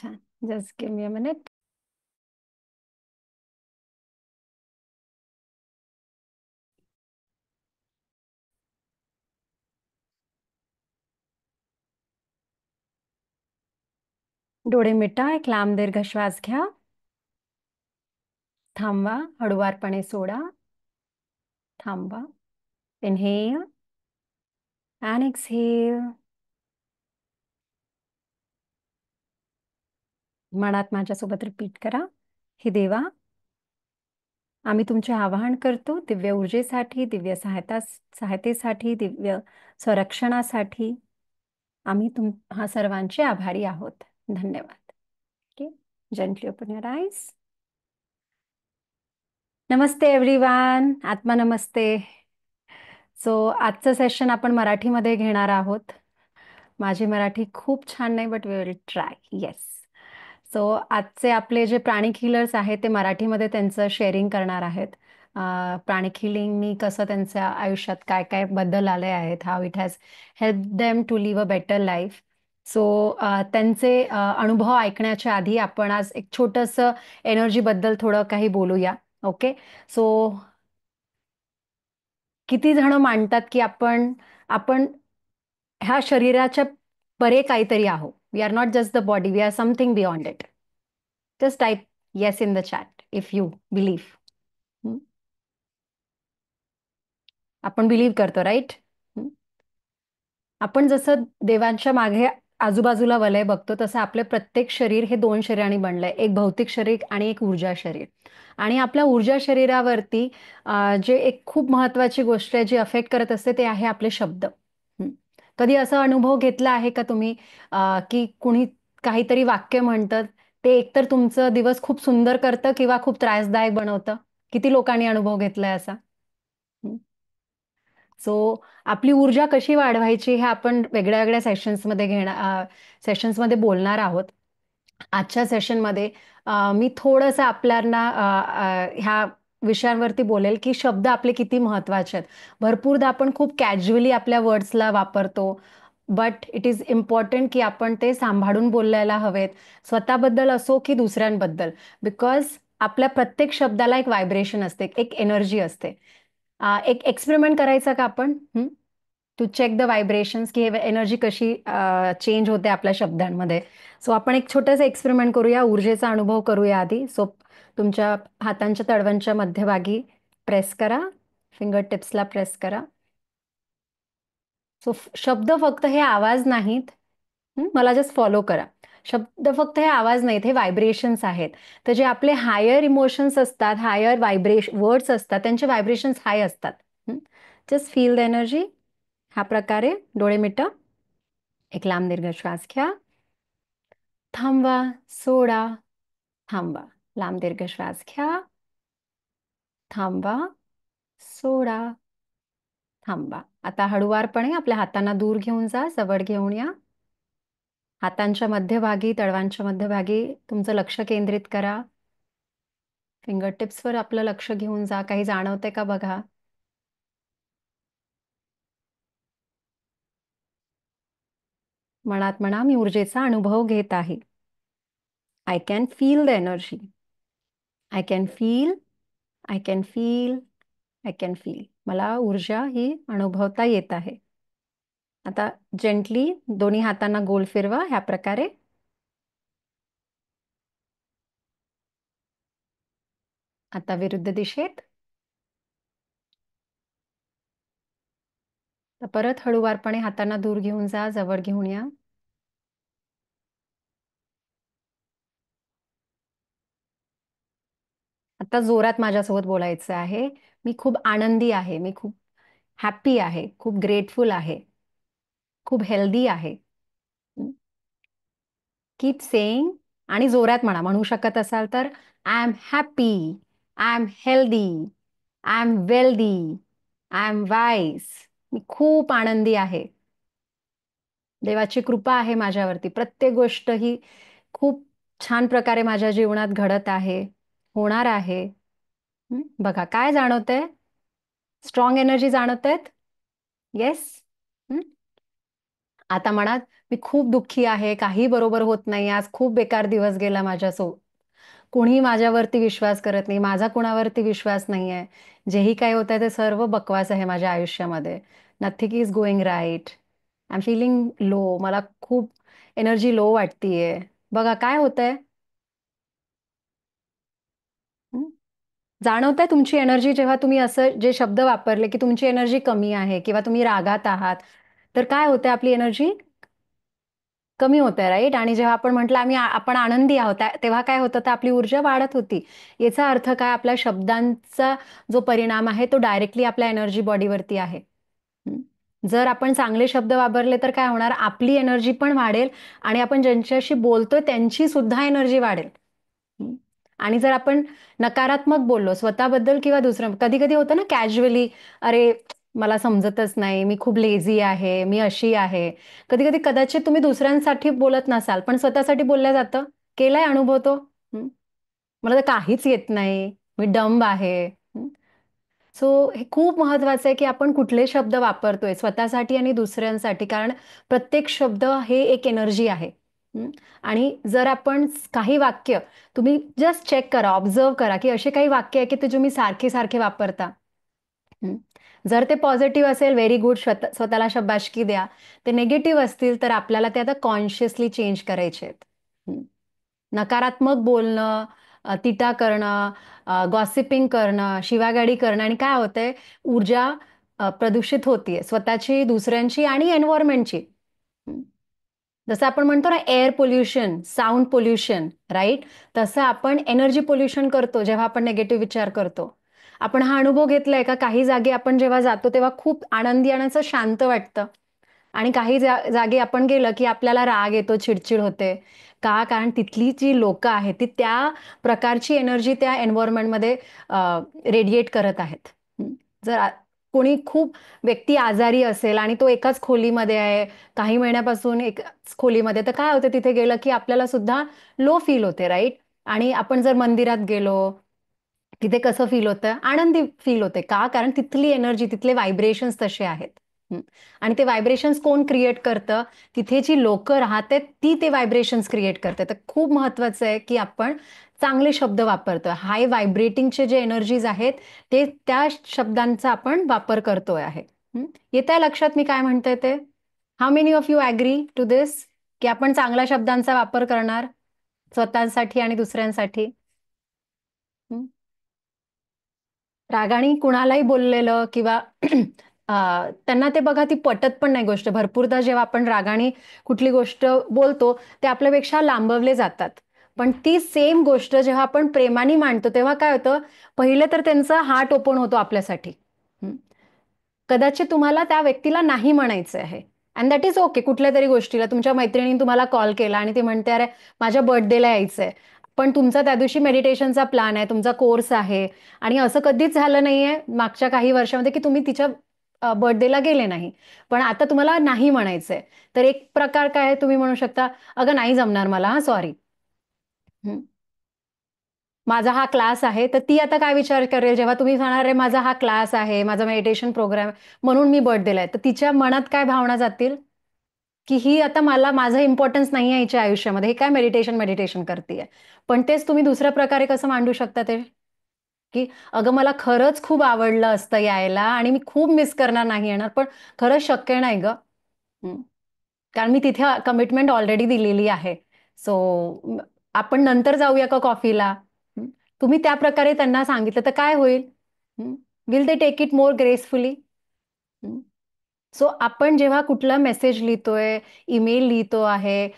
छान. Just give me a minute. डोळे meta. एक लांब दीर्घ श्वास घ्या. थांबवा. हळुवारपणे सोडा. थांबवा. Inhale and exhale. मनात माझ्यासोबत रिपीट करा. हे देवा, आम्ही तुमचे आवाहन करतो दिव्य ऊर्जेसाठी, दिव्य सहायतेसाठी, दिव्य संरक्षणासाठी. आम्ही हा सर्वांचे आभारी आहोत. धन्यवाद. Okay. Gently open your eyes. Namaste everyone. आत्मा नमस्ते. सो आजचं सेशन आपण मराठीमध्ये घेणार आहोत. माझी मराठी खूप छान नाही, but we will try. Yes. So आजचे आपले जे प्राणिक हिलर्स आहेत ते मराठीमध्ये त्यांचं शेअरिंग करणार आहेत. प्राणिक हिलिंगनी कसं त्यांच्या आयुष्यात काय काय बदल आले आहेत, how it has help them to live a better life. So त्यांचे अनुभव ऐकण्याच्या आधी आपण आज एक छोटंसं एनर्जीबद्दल थोडं काही बोलूया. ओके. सो किती जण मानतात की आपण आपण ह्या शरीराच्या परे काहीतरी आहो. We are not just the body, we are something beyond it. Just type yes in the chat if you believe. आपण बिलीव्ह करतो, राईट? आपण जसं देवांच्या मागे आजूबाजूला वलय बघतो, तसं आपलं प्रत्येक शरीर हे दोन शरीरांनी बनलंय. एक भौतिक शरीर आणि एक ऊर्जा शरीर. आणि आपल्या ऊर्जा शरीरावरती जे एक खूप महत्वाची गोष्ट आहे जी अफेक्ट करत असते ते आहे आपले शब्द. कधी असा अनुभव घेतला आहे का तुम्ही की कुणी काहीतरी वाक्य म्हणतं, ते एकतर तुमचं दिवस खूप सुंदर करतं किंवा खूप त्रासदायक बनवतं? किती लोकांनी अनुभव घेतलाय असा? सो आपली ऊर्जा कशी वाढवायची हे आपण वेगळ्या वेगळ्या सेशन्समध्ये बोलणार आहोत. आजच्या सेशनमध्ये मी थोडंसं आपल्याला ह्या विषयांवरती बोलेल की शब्द आपले किती महत्वाचे आहेत. भरपूरदा आपण खूप कॅज्युअली आपल्या वर्ड्सला वापरतो, बट इट इज इम्पॉर्टंट की आपण ते सांभाळून बोलायला हवेत, स्वतःबद्दल असो की दुसऱ्यांबद्दल. बिकॉज आपल्या प्रत्येक शब्दाला एक व्हायब्रेशन असते, एक एनर्जी असते. एक एक्सपेरिमेंट करायचा का आपण? टू चेक द व्हायब्रेशन्स की एनर्जी कशी चेंज होते आपल्या शब्दांमध्ये. सो आपण एक छोटंसं एक्सपेरिमेंट करूया, ऊर्जेचा अनुभव करूया आधी. सो तुमच्या हातांच्या तळव्यांच्या मध्यभागी प्रेस करा, फिंगर टिप्सला प्रेस करा. सो शब्द फक्त हे आवाज नाहीत. मला जस्ट फॉलो करा. शब्द फक्त हे आवाज नाहीत, हे व्हायब्रेशन्स आहेत. तर जे आपले हायर इमोशन्स असतात, हायर वर्ड्स असतात, त्यांचे व्हायब्रेशन्स हाय असतात. Just feel the energy. ह्या प्रकारे डोळे मिटा. एक लांब दीर्घ श्वास घ्या. थांबवा. सोडा. थांबवा. लांब दीर्घ श्वास घ्या. थांबवा. सोडा. थांबा. आता हळुवारपणे आपल्या हातांना दूर घेऊन जा, जवळ घेऊन या. हातांच्या मध्यभागी, तळवांच्या मध्यभागी तुमचं लक्ष केंद्रित करा. फिंगर टिप्सवर आपलं लक्ष घेऊन जा. काही जाणवते का बघा. मनात म्हणा, मी ऊर्जेचा अनुभव घेत आहे. I can feel the energy. I can feel. I can feel. I can feel. मला ऊर्जा ही अनुभवता येत आहे. आता जेंटली दोन्ही हातांना गोल फिरवा ह्या प्रकारे. आता विरुद्ध दिशेत. तर परत हळूवारपणे हातांना दूर घेऊन जा, जवळ घेऊन या. आता जोरात माझ्यासोबत बोलायचं आहे. मी खूप आनंदी आहे. मी खूप हॅप्पी आहे. खूप ग्रेटफुल आहे. खूप हेल्दी आहे. Keep saying. आणि जोरात म्हणा. म्हणू शकत असाल तर I am happy. I am healthy. I am wealthy. I am wise. मी खूप आनंदी आहे. देवाची कृपा आहे माझ्यावरती. प्रत्येक गोष्ट ही खूप छान प्रकारे माझ्या जीवनात घडत आहे, होणार आहे. बघा काय जाणवतंय? स्ट्रॉंग एनर्जी जाणवत आहेत? येस. आता म्हणा, मी खूप दुःखी आहे, काही बरोबर होत नाही, आज खूप बेकार दिवस गेला माझ्यासोबत. कोणी माझ्यावरती विश्वास करत नाही, माझा कुणावरती विश्वास नाहीये. जेही काही होतंय ते सर्व बकवास आहे माझ्या आयुष्यामध्ये. Nothing is going right. I am feeling low. मला खूप एनर्जी लो वाटतीये. बघा काय होतंय? हं? जाणवतंय तुमची एनर्जी जेव्हा तुम्ही असं जे शब्द वापरले, की तुमची एनर्जी कमी आहे किंवा तुम्ही रागात आहात, तर काय होतंय आपली एनर्जी कमी होतंय, राइट? आणि जेव्हा आपण म्हटलं आपण आनंदी आहोत, तेव्हा काय होतं, तर आपली ऊर्जा वाढत होती. याचा अर्थ काय? आपल्या शब्दांचा जो परिणाम आहे, तो डायरेक्टली आपल्या एनर्जी बॉडीवरती आहे. हं. जर आपण चांगले शब्द वापरले, तर काय होणार? आपली एनर्जी पण वाढेल आणि आपण ज्यांच्याशी बोलतोय त्यांची सुद्धा एनर्जी वाढेल. हं. आणि जर आपण नकारात्मक बोललो स्वतःबद्दल किंवा दुसरं कधी-कधी होतं ना कॅज्युअली, "अरे, मला समजतच नाही, मी खूप लेझी आहे, मी अशी आहे." कधी-कधी कदाचित तुम्ही दुसऱ्यांसाठी बोलत नसाल, पण स्वतःसाठी बोललं जातं. केलाय अनुभव तो. हं. "मला तर काहीच येत नाही, मी डंब आहे." सो हे खूप महत्वाचं आहे, की आपण कुठले शब्द वापरतोय स्वतःसाठी आणि दुसऱ्यांसाठी. कारण प्रत्येक शब्द हे एक एनर्जी आहे. हं. आणि जर आपण काही वाक्य तुम्ही जस्ट चेक करा, ऑब्झर्व्ह करा, की असे काही वाक्य आहे, की ते तुम्ही सारखे-सारखे वापरता. हं. जर ते पॉझिटिव्ह असेल, व्हेरी गुड स्वतःला शाबासकी द्या. ते निगेटिव्ह असतील, तर आपल्याला ते आता कॉन्शियसली चेंज करायचे आहेत. हं. नकारात्मक बोलणं, टीका करणं, गॉसिपिंग करणं, शिवागाळी करणं आणि काय होतंय ऊर्जा प्रदूषित होतीये स्वतःची, दुसऱ्यांची आणि एन्व्हायर्नमेंटची. हं. जसं आपण म्हणतो ना air pollution, sound pollution, right? तसं आपण एनर्जी पोल्युशन करतो जेव्हा आपण निगेटिव्ह विचार करतो. आपण हा अनुभव घेतलाय का काही जागी आपण जेव्हा जातो तेव्हा खूप आनंदी आणि असं शांत वाटतं. आणि काही जागी आपण गेलं, की आपल्याला राग येतो, चिड होते. का? कारण तिथली जी लोकं आहेत, ती त्या प्रकारची एनर्जी त्या एन्व्हायर्नमेंटमध्ये रेडिएट करत आहेत. हं. जर कोणी खूप व्यक्ती आजारी असेल आणि तो एकाच खोलीमध्ये आहे, काही महिन्यापासून एकाच खोलीमध्ये, तर काय होतं तिथे गेलं, की आपल्याला सुद्धा लो फील होते, राइट? आणि आपण जर मंदिरात गेलो तिथे कसं फील होतं? आनंदी फील होते. का? कारण तिथली एनर्जी, तिथले व्हायब्रेशन्स तसे आहेत. हं. आणि ते व्हायब्रेशन्स कोण क्रिएट करतं? तिथे जी लोकं राहतात, ती ते व्हायब्रेशन्स क्रिएट करतात. तर खूप महत्वाचं आहे, की आपण चांगले शब्द वापरतोय. हाय व्हायब्रेटिंगचे जे एनर्जीज आहेत, ते त्या शब्दांचा आपण वापर करतोय आहे. हं. येतंय लक्षात मी काय म्हणते ते? How many of you agree to this? की आपण चांगल्या शब्दांचा वापर करणार स्वतःसाठी आणि दुसऱ्यांसाठी? हं. रागाने कुणालाही बोललेलं किंवा त्यांना ते बघा ती पटत पण नाही गोष्ट. भरपूरदा जेव्हा आपण रागाने कुठली गोष्ट बोलतो, ते आपल्यापेक्षा लांबवले जातात. पण ती सेम गोष्ट जेव्हा आपण प्रेमाने मांडतो, तेव्हा काय होतं, पहिलं तर त्यांचा हार्ट ओपन होतो आपल्यासाठी. हं. कदाचित तुम्हाला त्या व्यक्तीला नाही म्हणायचं आहे अँड दॅट इज ओके. कुठल्यातरी गोष्टीला तुमच्या मैत्रिणीने तुम्हाला कॉल केला आणि ती म्हणते, "अरे, माझ्या बर्थडेला यायचंय." पण तुमचा त्या दिवशी मेडिटेशनचा प्लॅन आहे, तुमचा कोर्स आहे आणि असं कधीच झालं नाहीये मागच्या काही वर्षामध्ये, की तुम्ही तिच्या बर्थडेला गेले नाही. पण आता तुम्हाला नाही म्हणायचंय. तर एक प्रकार काय आहे तुम्ही म्हणू शकता, "अगं, नाही जमणार मला हां, सॉरी." माझा हा क्लास आहे, तर ती आता काय विचार करेल जेव्हा तुम्ही सांगणार, "अरे माझा हा क्लास आहे, माझा मेडिटेशन प्रोग्राम आहे, म्हणून मी बर्थडेला आहे." तर तिच्या मनात काय भावना जातील, की ही आता माझं इम्पोर्टन्स नाही आहे हिच्या आयुष्यामध्ये. हे काय मेडिटेशन करतीये. पण तेच तुम्ही दुसऱ्या प्रकारे कसं मांडू शकता ते, की "अगं मला खरंच खूप आवडलं असतं यायला आणि मी खूप मिस करणार नाही येणार, पण खरंच शक्य नाही गं." हं. कारण मी तिथे कमिटमेंट ऑलरेडी दिलेली आहे. सो आपण नंतर जाऊया का कॉफीला? हं. तुम्ही त्या प्रकारे त्यांना सांगितलं तर काय होईल? हं. Will they take it more gracefully? Hmm. So आपण जेव्हा कुठला मेसेज लिहितोय, ईमेल लिहितो आहे,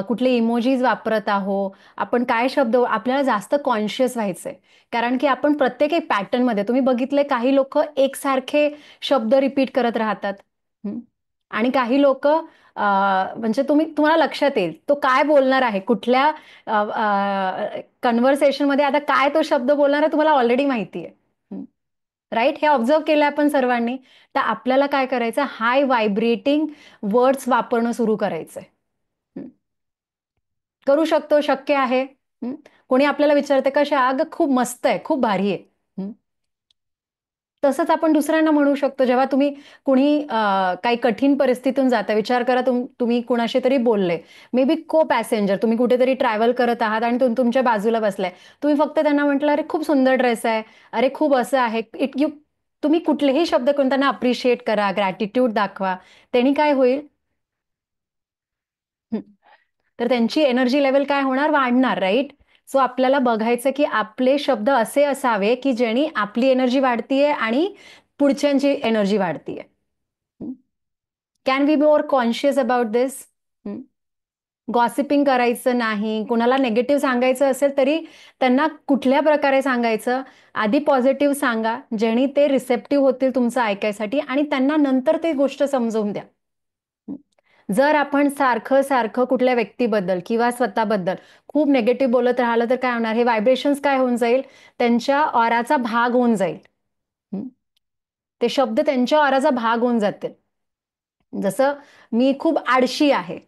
कुठले इमोजीज वापरत आहो, आपण काय शब्द आपल्याला जास्त कॉन्शियस व्हायचंय. कारण की आपण प्रत्येक एक पॅटर्नमध्ये तुम्ही बघितलंय काही लोकं एकसारखे शब्द रिपीट करत राहतात. हं. आणि काही लोकं म्हणजे तुम्हाला लक्षात येईल, तो काय बोलणार आहे, कुठल्या कन्व्हर्सेशनमध्ये आता काय तो शब्द बोलणार आहे तुम्हाला ऑलरेडी माहिती आहे. राइट? हे ऑब्झर्व्ह केलं आपण सर्वांनी. तर आपल्याला काय करायचं हाय व्हायब्रेटिंग वर्ड्स वापरणं सुरू करायचंय. हं. करू शकतो, शक्य आहे. हं. कोणी आपल्याला विचारतं, "कशा?" "अगं खूप मस्त आहे, खूप भारी आहे." हं. तसंच आपण दुसऱ्यांना म्हणू शकतो. जेव्हा तुम्ही कुणी काही कठीण परिस्थितीतून जाता, विचार करा तुम्ही कुणाशी तरी बोलले. मे बी को पॅसेंजर, तुम्ही कुठेतरी ट्रॅव्हल करत आहात आणि तुमच्या बाजूला बसलाय. तुम्ही फक्त त्यांना म्हटलं, "अरे खूप सुंदर ड्रेस आहे. अरे खूप असं आहे." तुम्ही कुठलेही शब्द करून त्यांना अप्रिशिएट करा, ग्रॅटिट्यूड दाखवा. त्यांनी काय होईल? हं. तर त्यांची एनर्जी लेव्हल काय होणार? वाढणार, राइट? सो आपल्याला बघायचं की आपले शब्द असे असावे की ज्यांनी आपली एनर्जी वाढतीये आणि पुढच्यांची एनर्जी वाढतीये. Can we more conscious about this? Gossiping करायचं नाही. कुणाला निगेटिव्ह सांगायचं असेल तरी त्यांना कुठल्या प्रकारे सांगायचं? आधी पॉझिटिव्ह सांगा, जेणे ते रिसेप्टिव्ह होतील तुमचं ऐकायसाठी आणि त्यांना नंतर ते गोष्ट समजवून द्या. जर आपण सारखं कुठल्या व्यक्तीबद्दल किंवा स्वतःबद्दल खूप निगेटिव्ह बोलत राहिलं तर काय होणार? हे व्हायब्रेशन्स काय होऊन जाईल? त्यांच्या ऑराचा भाग होऊन जाईल. ते शब्द त्यांच्या ऑराचा भाग होऊन जातील. जसं मी खूप आळशी आहे.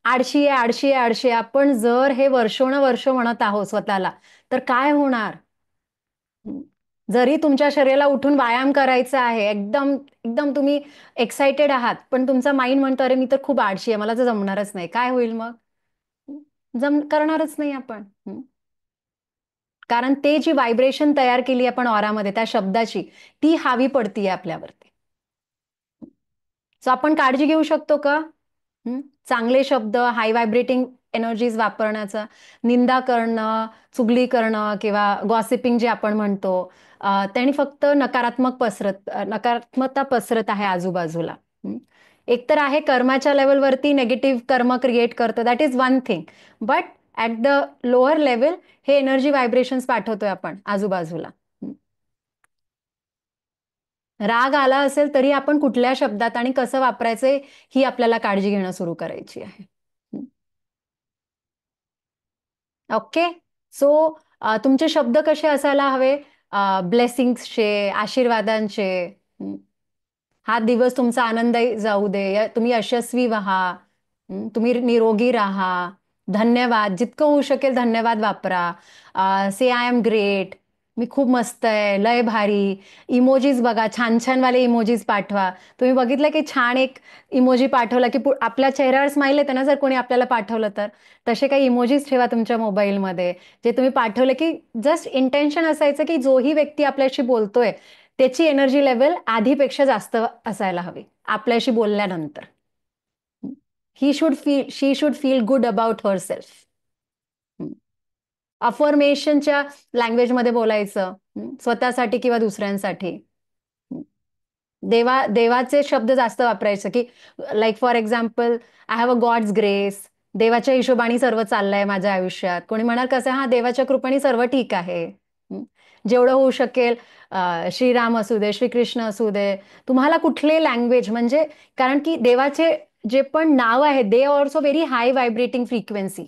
आळशी आहे, आळशी आहे, आळशी आहे. आपण जर हे वर्षोनवर्ष म्हणत आहोत स्वतःला, तर काय होणार? जरी तुमच्या शरीराला उठून व्यायाम करायचा आहे, एकदम एकदम तुम्ही एक्साइटेड आहात, पण तुमचा माइंड म्हणतो, "अरे, मी तर खूप आळशी आहे, मला तर जमणारच नाही." काय होईल मग? करणारच नाही आपण. कारण ते जी व्हायब्रेशन तयार केली आपण ऑरामध्ये त्या शब्दाची, ती हावी पडतीये आपल्यावरती. सो आपण काळजी घेऊ शकतो का? चांगले शब्द, हाय व्हायब्रेटिंग एनर्जीज वापरण्याचा, निंदा करणं, चुगली करणं किंवा गॉसिपिंग जे आपण म्हणतो, त्याने फक्त नकारात्मकता पसरत आहे आजूबाजूला. एक तर आहे कर्माच्या लेव्हलवरती निगेटिव्ह कर्म क्रिएट करतं, that is one thing. But at the lower level हे एनर्जी व्हायब्रेशन्स पाठवतोय आपण आजूबाजूला. राग आला असेल तरी आपण कुठल्या शब्दात आणि कसं वापरायचंय ही आपल्याला काळजी घेणं सुरू करायची आहे. ओके. सो तुमचे शब्द कसे असायला हवे? ब्लेसिंग्सचे, आशीर्वादांचे. हा दिवस तुमचा आनंदी जाऊ दे. तुम्ही यशस्वी व्हा. तुम्ही निरोगी राहा. धन्यवाद. जितकं होऊ शकेल धन्यवाद वापरा. से आय एम ग्रेट. मी खूप मस्त आहे. लय भारी. इमोजीज बघा. छान वाले इमोजीज पाठवा. तुम्ही बघितलं की छान एक इमोजी पाठवला की आपल्या चेहऱ्यावर स्माईल येते ना जर कोणी आपल्याला पाठवलं तर. तसे काही इमोजीज ठेवा तुमच्या मोबाईलमध्ये. जे तुम्ही पाठवले की जस्ट इंटेन्शन असायचं की जोही व्यक्ती आपल्याशी बोलतोय त्याची एनर्जी लेव्हल आधीपेक्षा जास्त असायला हवी आपल्याशी बोलल्यानंतर. She should feel good about herself. अफर्मेशनच्या लँग्वेजमध्ये बोलायचं, स्वतःसाठी किंवा दुसऱ्यांसाठी. देवाचे शब्द जास्त वापरायचे की like for example, I have a God's grace. देवाच्या हिशोबाने सर्व चाललंय माझ्या आयुष्यात. कोणी म्हणाल कसं, हा देवाच्या कृपेने सर्व ठीक आहे. जेवढं होऊ शकेल, श्रीराम असू दे, श्रीकृष्ण असू दे, तुम्हाला कुठले लँग्वेज म्हणजे, कारण की देवाचे जे पण नाव आहे they also very high vibrating frequency.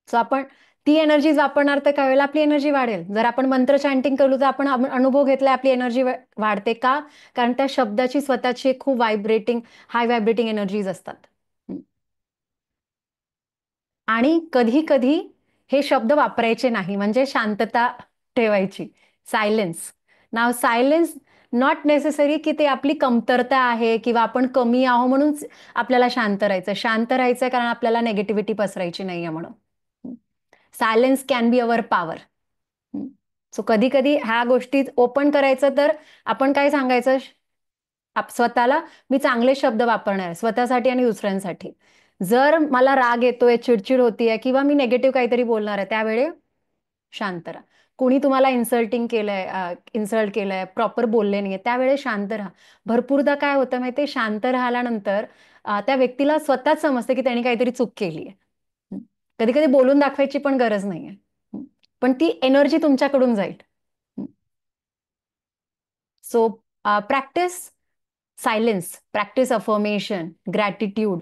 So आपण ती एनर्जी वापरणार तर काही वेळेला आपली एनर्जी वाढेल. जर आपण मंत्र चॅन्टिंग केलं तर आपण अनुभव घेतलाय आपली एनर्जी वाढते का? कारण त्या शब्दाची स्वतःची खूप हाय व्हायब्रेटिंग एनर्जीज असतात. आणि कधी कधी हे शब्द वापरायचे नाही, म्हणजे शांतता ठेवायची. Silence. Now silence not necessary की ते आपली कमतरता आहे किंवा आपण कमी आहो म्हणून आपल्याला शांत राहायचं. शांत राहायचं कारण आपल्याला नेगेटिव्हिटी पसरायची नाहीये म्हणून. Silence can be our power. So कधी कधी ह्या गोष्टी ओपन करायचं तर आपण काय सांगायचं स्वतःला, मी चांगले शब्द वापरणार आहे स्वतःसाठी आणि दुसऱ्यांसाठी. जर मला राग येतोय, चिडचिड होतीये किंवा मी नेगेटिव्ह काहीतरी बोलणार आहे त्यावेळी शांत राहा. कोणी तुम्हाला इन्सल्ट केलंय, प्रॉपर बोलले नाहीये, त्यावेळेस शांत राहा. भरपूरदा काय होतं माहितीये, शांत राहिल्यानंतर त्या व्यक्तीला स्वतःच समजतं की त्यांनी काहीतरी चूक केली आहे. कधी कधी बोलून दाखवायची पण गरज नाहीये. पण ती एनर्जी तुमच्याकडून जाईल. So practice silence, practice affirmation, gratitude,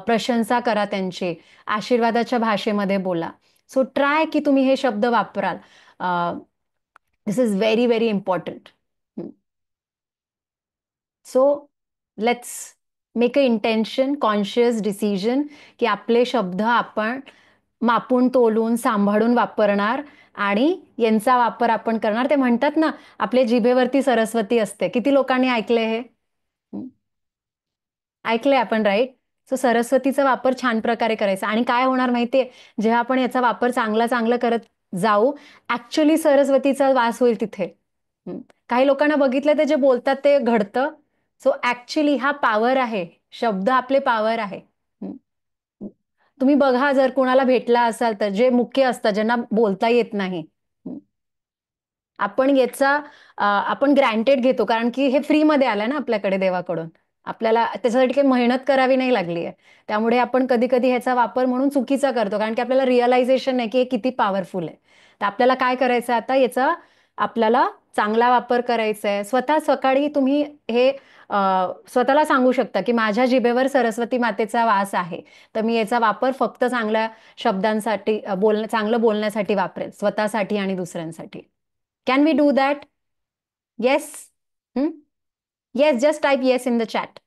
प्रशंसा करा त्यांचे, आशीर्वादाच्या भाषेमध्ये बोला. सो ट्राय की तुम्ही हे शब्द वापराल. This is very very important. So let's make a intention, conscious decision की आपले शब्द आपण मापून तोलून सांभाळून वापरणार आणि यांचा वापर आपण करणार. ते म्हणतात ना, आपल्या जिभेवरती सरस्वती असते. किती लोकांनी ऐकले हे? ऐकलंय आपण, राईट? सो सरस्वतीचा वापर छान प्रकारे करायचा. आणि काय होणार माहितीये, जेव्हा आपण याचा वापर चांगला चांगला करत जाऊ, ऍक्च्युली सरस्वतीचा वास होईल तिथे. काही लोकांना बघितलं ते जे बोलतात ते घडतं. सो ऍक्च्युली हा पॉवर आहे, शब्द आपले पॉवर आहे. तुम्ही बघा, जर कोणाला भेटला असाल तर जे मुख्य असतात, ज्यांना बोलता येत नाही, आपण याचा आपण ग्रँटेड घेतो, कारण की हे फ्रीमध्ये आलंय ना आपल्याकडे देवाकडून. आपल्याला त्याच्यासाठी काही मेहनत करावी नाही लागली आहे. त्यामुळे आपण कधी कधी ह्याचा वापर म्हणून चुकीचा करतो, कारण की आपल्याला रिअलायझेशन नाही की हे किती पॉवरफुल आहे. तर आपल्याला काय करायचं आता, याचा आपल्याला चांगला वापर करायचा आहे. स्वतः सकाळी तुम्ही हे स्वतःला सांगू शकता की माझ्या जिभेवर सरस्वती मातेचा वास आहे, तर मी याचा वापर फक्त चांगल्या शब्दांसाठी चांगलं बोलण्यासाठी वापरेल, स्वतःसाठी आणि दुसऱ्यांसाठी. Can we do that? Yes? Hmm? Yes, just type yes in the chat.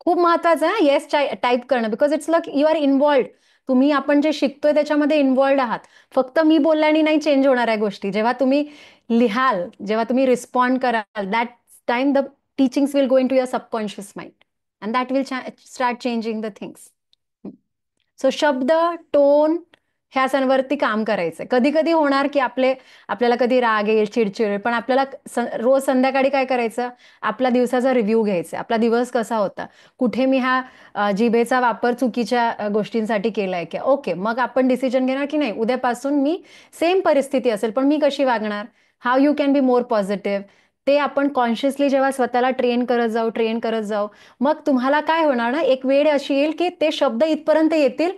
खूप महत्वाचं आहे येस टाईप करणं, because it's like you are involved. तुम्ही आपण जे शिकतोय त्याच्यामध्ये इन्व्हॉल्ड आहात. फक्त मी बोलल्याने नाही चेंज होणार आहे गोष्टी. जेव्हा तुम्ही लिहाल, जेव्हा तुम्ही रिस्पॉन्ड कराल, that time the teachings will go into your subconscious mind and that will start changing the things. So शब्द, टोन ह्या काम करायचंय. कधी कधी होणार की आपल्याला कधी राग येईल, चिडचिड, पण आपल्याला रोज संध्याकाळी काय करायचं, आपला दिवसाचा रिव्ह्यू घ्यायचा. आपला दिवस कसा होता, कुठे मी हा जिभेचा वापर चुकीच्या गोष्टींसाठी केलाय का. ओके, मग आपण डिसिजन घेणार की नाही, उद्यापासून मी सेम परिस्थिती असेल पण मी कशी वागणार, how you can be more positive. ते आपण कॉन्शियसली जेव्हा स्वतःला ट्रेन करत जाऊ, मग तुम्हाला काय होणार ना, एक वेळ अशी येईल की ते शब्द इथपर्यंत येतील,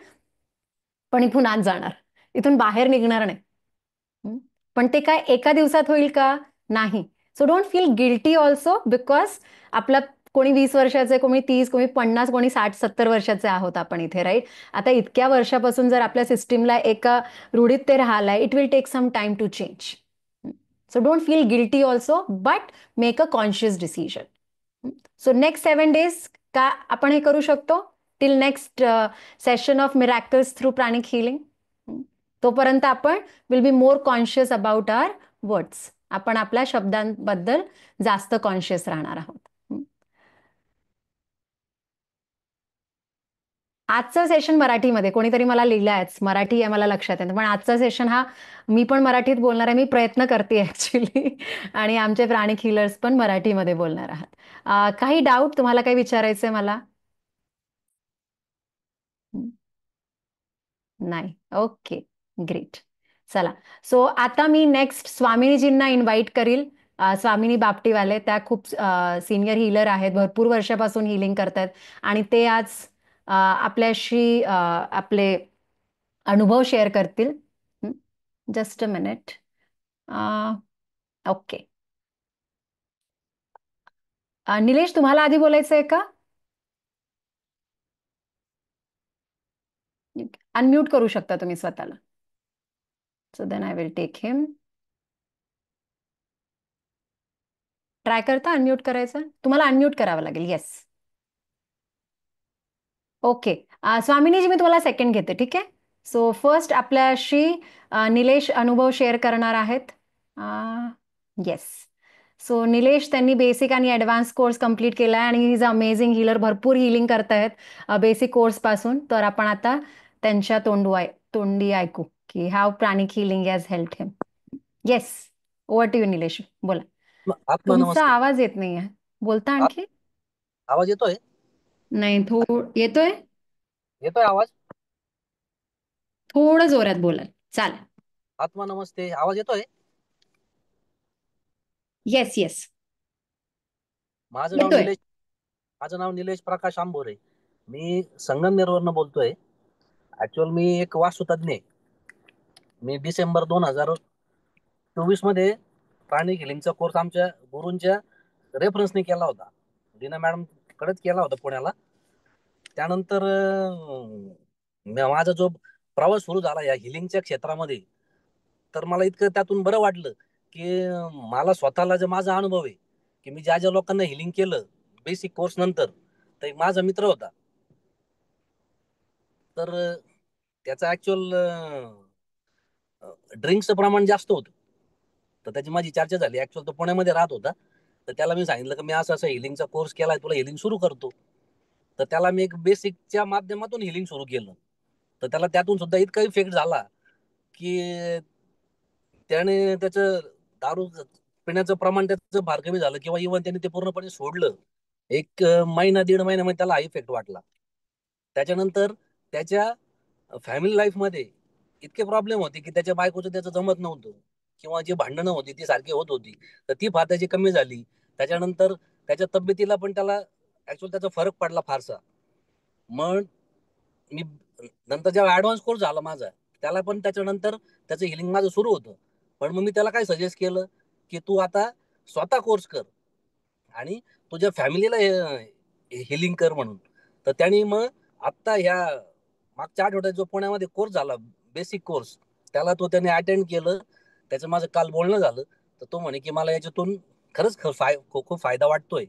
पण इथून आत जाणार, इथून बाहेर निघणार नाही. पण ते काय एका दिवसात होईल का, नाही. So don't feel guilty also, because आपला कोणी 20 वर्षाचे, कोणी 30, कोणी 50, कोणी 60-70 वर्षाचे आहोत आपण इथे, राईट? आता इतक्या वर्षापासून जर आपल्या सिस्टीमला एका रूढीत ते राहिलाय, it will take some time to change. So don't feel guilty also, but make a conscious decision. So next 7 days का आपण हे करू शकतो, till next session of miracles through pranic healing. तोपर्यंत आपण will be more conscious about our words. आपण आपल्या शब्दांबद्दल जास्त कॉन्शियस राहणार आहोत. आजचं सेशन मराठीमध्ये कोणीतरी मला लिहिलंय, मराठी आहे मला लक्षात येतं, पण आजचा सेशन हा मी पण मराठीत बोलणार आहे. मी प्रयत्न करते ऍक्च्युली आणि आमचे प्राणिक हिलर्स पण मराठीमध्ये बोलणार आहात. काही डाऊट तुम्हाला काही विचारायचंय मला? नाही, ओके, ग्रेट. चला, सो आता मी नेक्स्ट स्वामिनीजींना इन्व्हाइट करील. स्वामिनी बापटीवाले, त्या खूप सिनियर हिलर आहेत, भरपूर वर्षापासून हिलिंग करतात आणि ते आज आपल्याशी आपले अनुभव शेअर करतील. Just a minute. Okay, Nilesh, तुम्हाला आधी बोलायचं आहे का? अनम्यूट करू शकता तुम्ही स्वतःला. So then I will take him. Try करता अनम्यूट करायचं, तुम्हाला अनम्यूट करावं लागेल. Yes, okay. स्वामिनीजी, मी तुम्हाला सेकंड घेते, ठीक आहे? सो फर्स्ट आपल्याशी निलेश अनुभव शेअर करणार आहेत. येस. सो निलेश, त्यांनी बेसिक आणि ॲडव्हान्स कोर्स कंप्लीट केला आहे आणि ही इज अमेझिंग हिलर, भरपूर हिलिंग करतायत बेसिक कोर्सपासून. तर आपण आता त्यांच्या तोंडी ऐकू की how pranic healing has help him. Yes, over to you Nilesh, बोला. आत्मा तुमचा नमस्ते. आवाज येत नाहीये, बोलता आणखी? आवाज येतोय? नाही, येतोय. येतोय आवाज? थोडं जोरात बोलाल, चालेल. आत्मा नमस्ते, आवाज येतोय? येस येस, माझं नाव येतोय. निलेश माझं नाव निलेश प्रकाश आंबोरे. मी संगमनेरवरनं बोलतोय. ऍक्च्युअल मी एक वास्तुतज्ञ आहे. मी डिसेंबर 2024 मध्ये प्राणिक हिलिंगचा कोर्स आमच्या गुरूंच्या रेफरन्सने केला होता. दीना मॅडम कडेच केला होता पुण्याला. त्यानंतर माझा जो प्रवास सुरू झाला या हिलिंगच्या क्षेत्रामध्ये, तर मला इतकं त्यातून बरं वाटलं की मला स्वतःला जे माझा अनुभव आहे की मी ज्या ज्या लोकांना हिलिंग केलं बेसिक कोर्स नंतर, तर एक माझा मित्र होता. तर त्याचं ऍक्च्युअल ड्रिंक्सचं प्रमाण जास्त होतं. तर त्याची माझी चर्चा झाली. ऍक्च्युअल तो पुण्यामध्ये राहत होता. तर त्याला मी सांगितलं की मी असं असं हिलिंगचा कोर्स केलाय, तुला हिलिंग सुरू करतो. तर त्याला मी एक बेसिकच्या माध्यमातून हिलिंग सुरू केलं. तर त्याला त्यातून सुद्धा इतका इफेक्ट झाला की त्याने त्याचं दारू पिण्याचं प्रमाण त्याचं फार कमी झालं, किंवा इव्हन त्याने ते पूर्णपणे सोडलं. एक महिना दीड महिन्यामध्ये त्याला हा इफेक्ट वाटला. त्याच्यानंतर त्याच्या फॅमिली लाईफ मध्ये इतके प्रॉब्लेम होते की त्याच्या बायकोचं त्याचं जमत नव्हतं, किंवा जी भांडणं होती ती सारखी होत होती. तर ती फार त्याची कमी झाली. त्याच्यानंतर त्याच्या तब्येतीला पण त्याला ऍक्च्युअल त्याचा फरक पडला फारसा. मग मी नंतर जेव्हा ऍडव्हान्स कोर्स झाला माझा, त्याला पण त्याच्यानंतर त्याचं हिलिंग माझं सुरू होतं. पण मग मी त्याला काय सजेस्ट केलं की तू आता स्वतः कोर्स कर आणि तुझ्या फॅमिलीला हिलिंग कर म्हणून. तर त्यांनी मग आत्ता ह्या मागच्या आठवड्यात जो पुण्यामध्ये कोर्स झाला, बेसिक कोर्स, त्याला तो त्याने अटेंड केलं. त्याचं माझं काल बोलणं झालं. तर तो म्हणे की मला याच्यातून खरंच खूप फायदा वाटतोय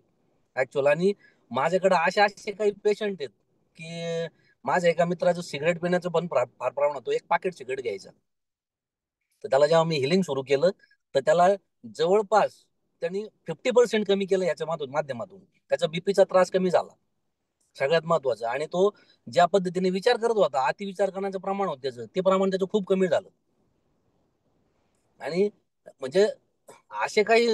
ऍक्च्युअल. आणि माझ्याकडे असे काही पेशंट आहेत की माझ्या एका मित्राचं सिगरेट पिण्याचं पण फार प्रमाण होतो. एक पाकिट सिगरेट घ्यायचा. तर त्याला जेव्हा मी हिलिंग सुरू केलं, तर त्याला जवळपास त्यांनी 50% कमी केलं याच्या माध्यमातून. त्याचा बीपीचा त्रास कमी झाला सगळ्यात महत्वाचं. आणि तो ज्या पद्धतीने विचार करत होता, अति विचार करण्याचं प्रमाण होतं त्याचं, ते प्रमाण त्याचं खूप कमी झालं. आणि म्हणजे असे काही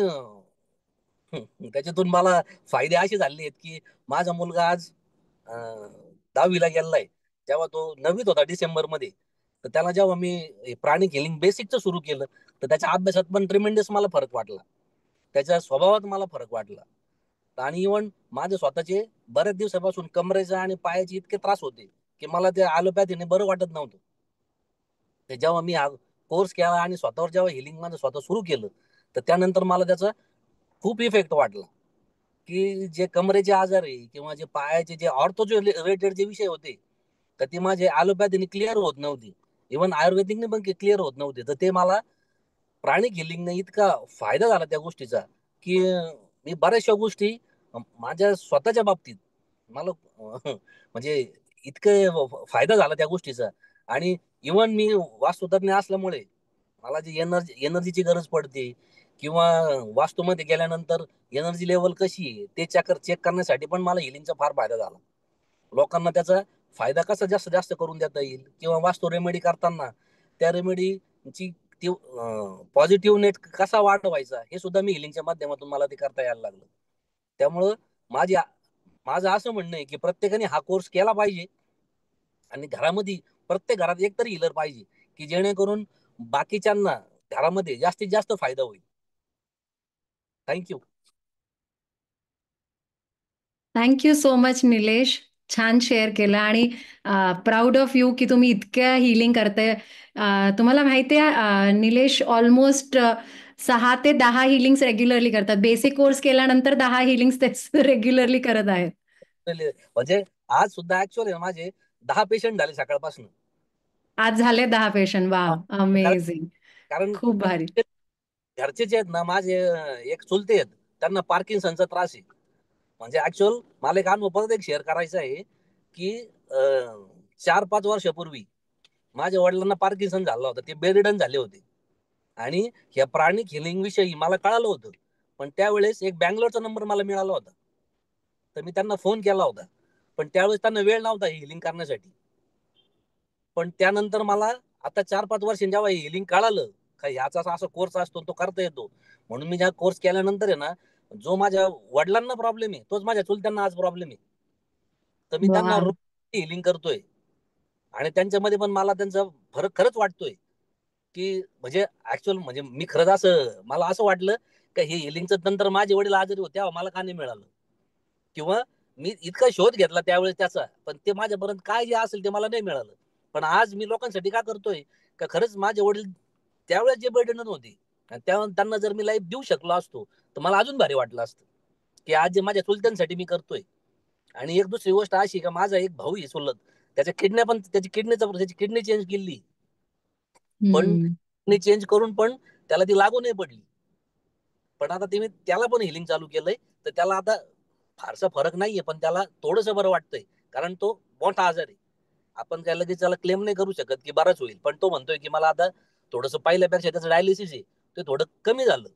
त्याच्यातून मला फायदे असे झाले आहेत की माझा मुलगा आज 10वीला गेलाय. जेव्हा तो 9वीत होता डिसेंबरमध्ये, तर त्याला जेव्हा मी प्राणिक हिलिंग बेसिकचं सुरू केलं, तर त्याच्या अभ्यासात पण ट्रिमेंडस मला फरक वाटला. त्याच्या स्वभावात मला फरक वाटला. आणि इव्हन माझे स्वतःचे बऱ्याच दिवसापासून कमरेचा आणि पायाचे इतके त्रास होते की मला ते ॲलोपॅथीने बरं वाटत नव्हतं. ते जेव्हा मी हा कोर्स केला आणि स्वतःवर जेव्हा हिलिंग माझं स्वतः सुरू केलं, तर त्यानंतर मला त्याचा खूप इफेक्ट वाटला. की जे कमरेचे आजार आहे किंवा जे पायाचे जे ऑर्थो रिलेटेड जे विषय होते, तर ते माझे ॲलोपॅथीने क्लिअर होत नव्हते. इव्हन आयुर्वेदिकने पण क्लिअर होत नव्हते. तर ते मला प्राणिक हिलिंगने इतका फायदा झाला त्या गोष्टीचा की मी बऱ्याचशा गोष्टी माझ्या स्वतःच्या बाबतीत मला म्हणजे इतकं फायदा झाला त्या गोष्टीचा. आणि इव्हन मी वास्तुतज्ञ असल्यामुळे मला जी एनर्जीची गरज पडते, किंवा वास्तूमध्ये गेल्यानंतर एनर्जी लेवल कशी आहे ते चेक करण्यासाठी पण मला हिलिंगचा फार फायदा झाला. लोकांना त्याचा फायदा कसा जास्त जास्त करून देता येईल, किंवा वास्तू रेमेडी करताना त्या रेमेडीची पॉझिटिव्ह नेट कसा वाढवायचा, हे सुद्धा मी हिलिंगच्या माध्यमातून मला ते करता यायला लागलं. त्यामुळं माझी माझं असं म्हणणं आहे की प्रत्येकाने हा कोर्स केला पाहिजे. आणि घरामध्ये प्रत्येक घरात एक तरी हिलर पाहिजे, की जेणेकरून बाकीच्यांना घरामध्ये जास्तीत जास्त फायदा होईल. Thank you. Thank you so much Nilesh. छान शेअर केलं आणि प्राऊड ऑफ यू की तुम्ही इतक्या हिलिंग करताय. तुम्हाला माहिती आहे निलेश ऑलमोस्ट 6 ते 10 हिलिंग्स रेग्युलरली करतात. बेसिक कोर्स केल्यानंतर 10 हिलिंग्स ते रेग्युलरली करत आहेत. म्हणजे आज सुद्धा ऍक्च्युअली माझे 10 पेशंट झाले सकाळपासून. आज झाले 10 पेशंट. हा. वाव, कारण अमेझिंग. कारण खूप भारी. घरचे जे आहेत ना माझे, एक चुलते आहेत, त्यांना पार्किन्सनचा त्रास आहे. म्हणजे ऍक्च्युअल मला एक अनुभव परत एक शेअर करायचा आहे की 4-5 वर्षापूर्वी माझ्या वडिलांना पार्किन्सन झाला होता. ते बेरिडन झाले होते. आणि या प्राणिक हिलिंग विषयी मला कळालं होतं. पण त्यावेळेस एक बँगलोरचा नंबर मला मिळाला होता. तर मी त्यांना फोन केला होता. पण त्यावेळेस त्यांना वेळ नव्हता हिलिंग करण्यासाठी. पण त्यानंतर मला आता 4-5 वर्षांनी जेव्हा हिलिंग कळालं का ह्याचा असा कोर्स असतो, तो करता येतो. म्हणून मी ज्या कोर्स केल्यानंतर आहे ना, जो माझ्या वडिलांना प्रॉब्लेम आहे तोच माझ्या चुलत्यांना आज प्रॉब्लेम आहे. तर मी त्यांना वाव. हिलिंग करतोय. आणि त्यांच्यामध्ये पण मला त्यांचा फरक खरंच वाटतोय. की म्हणजे ऍक्च्युअल म्हणजे मी खरंच असं मला असं वाटलं का हे हिलिंगचं तंत्र माझे वडील आजारी होते तेव्हा मला का नाही मिळालं, किंवा मी इतका शोध घेतला त्यावेळेस त्याचा, पण ते माझ्यापर्यंत काय जे असेल ते मला नाही मिळालं. पण आज मी लोकांसाठी का करतोय, का खरंच माझे वडील त्यावेळेस जे बर्डन होते आणि त्यांना जर मी लाईफ देऊ शकलो असतो तर मला अजून भारी वाटलं असतं की आज जे माझ्या चुलत्यांसाठी मी करतोय. आणि एक दुसरी गोष्ट अशी का माझा एक भाऊ आहे चुलत, त्याच्या किडन्या पण त्याची किडनी चेंज केली. पण हम्म. किडनी चेंज करून पण त्याला ती लागू नाही पडली. पण आता ते त्याला पण हिलिंग चालू केलंय. तर त्याला आता फारसा फरक नाहीये, पण त्याला थोडंसं बरं वाटतंय, कारण तो मोठा आजार आहे. आपण काय लगेच त्याला क्लेम नाही करू शकत की बराच होईल, पण तो म्हणतोय की मला आता थोडंसं पहिल्यापेक्षा त्याचं डायलिसिस आहे ते थोडं कमी झालं.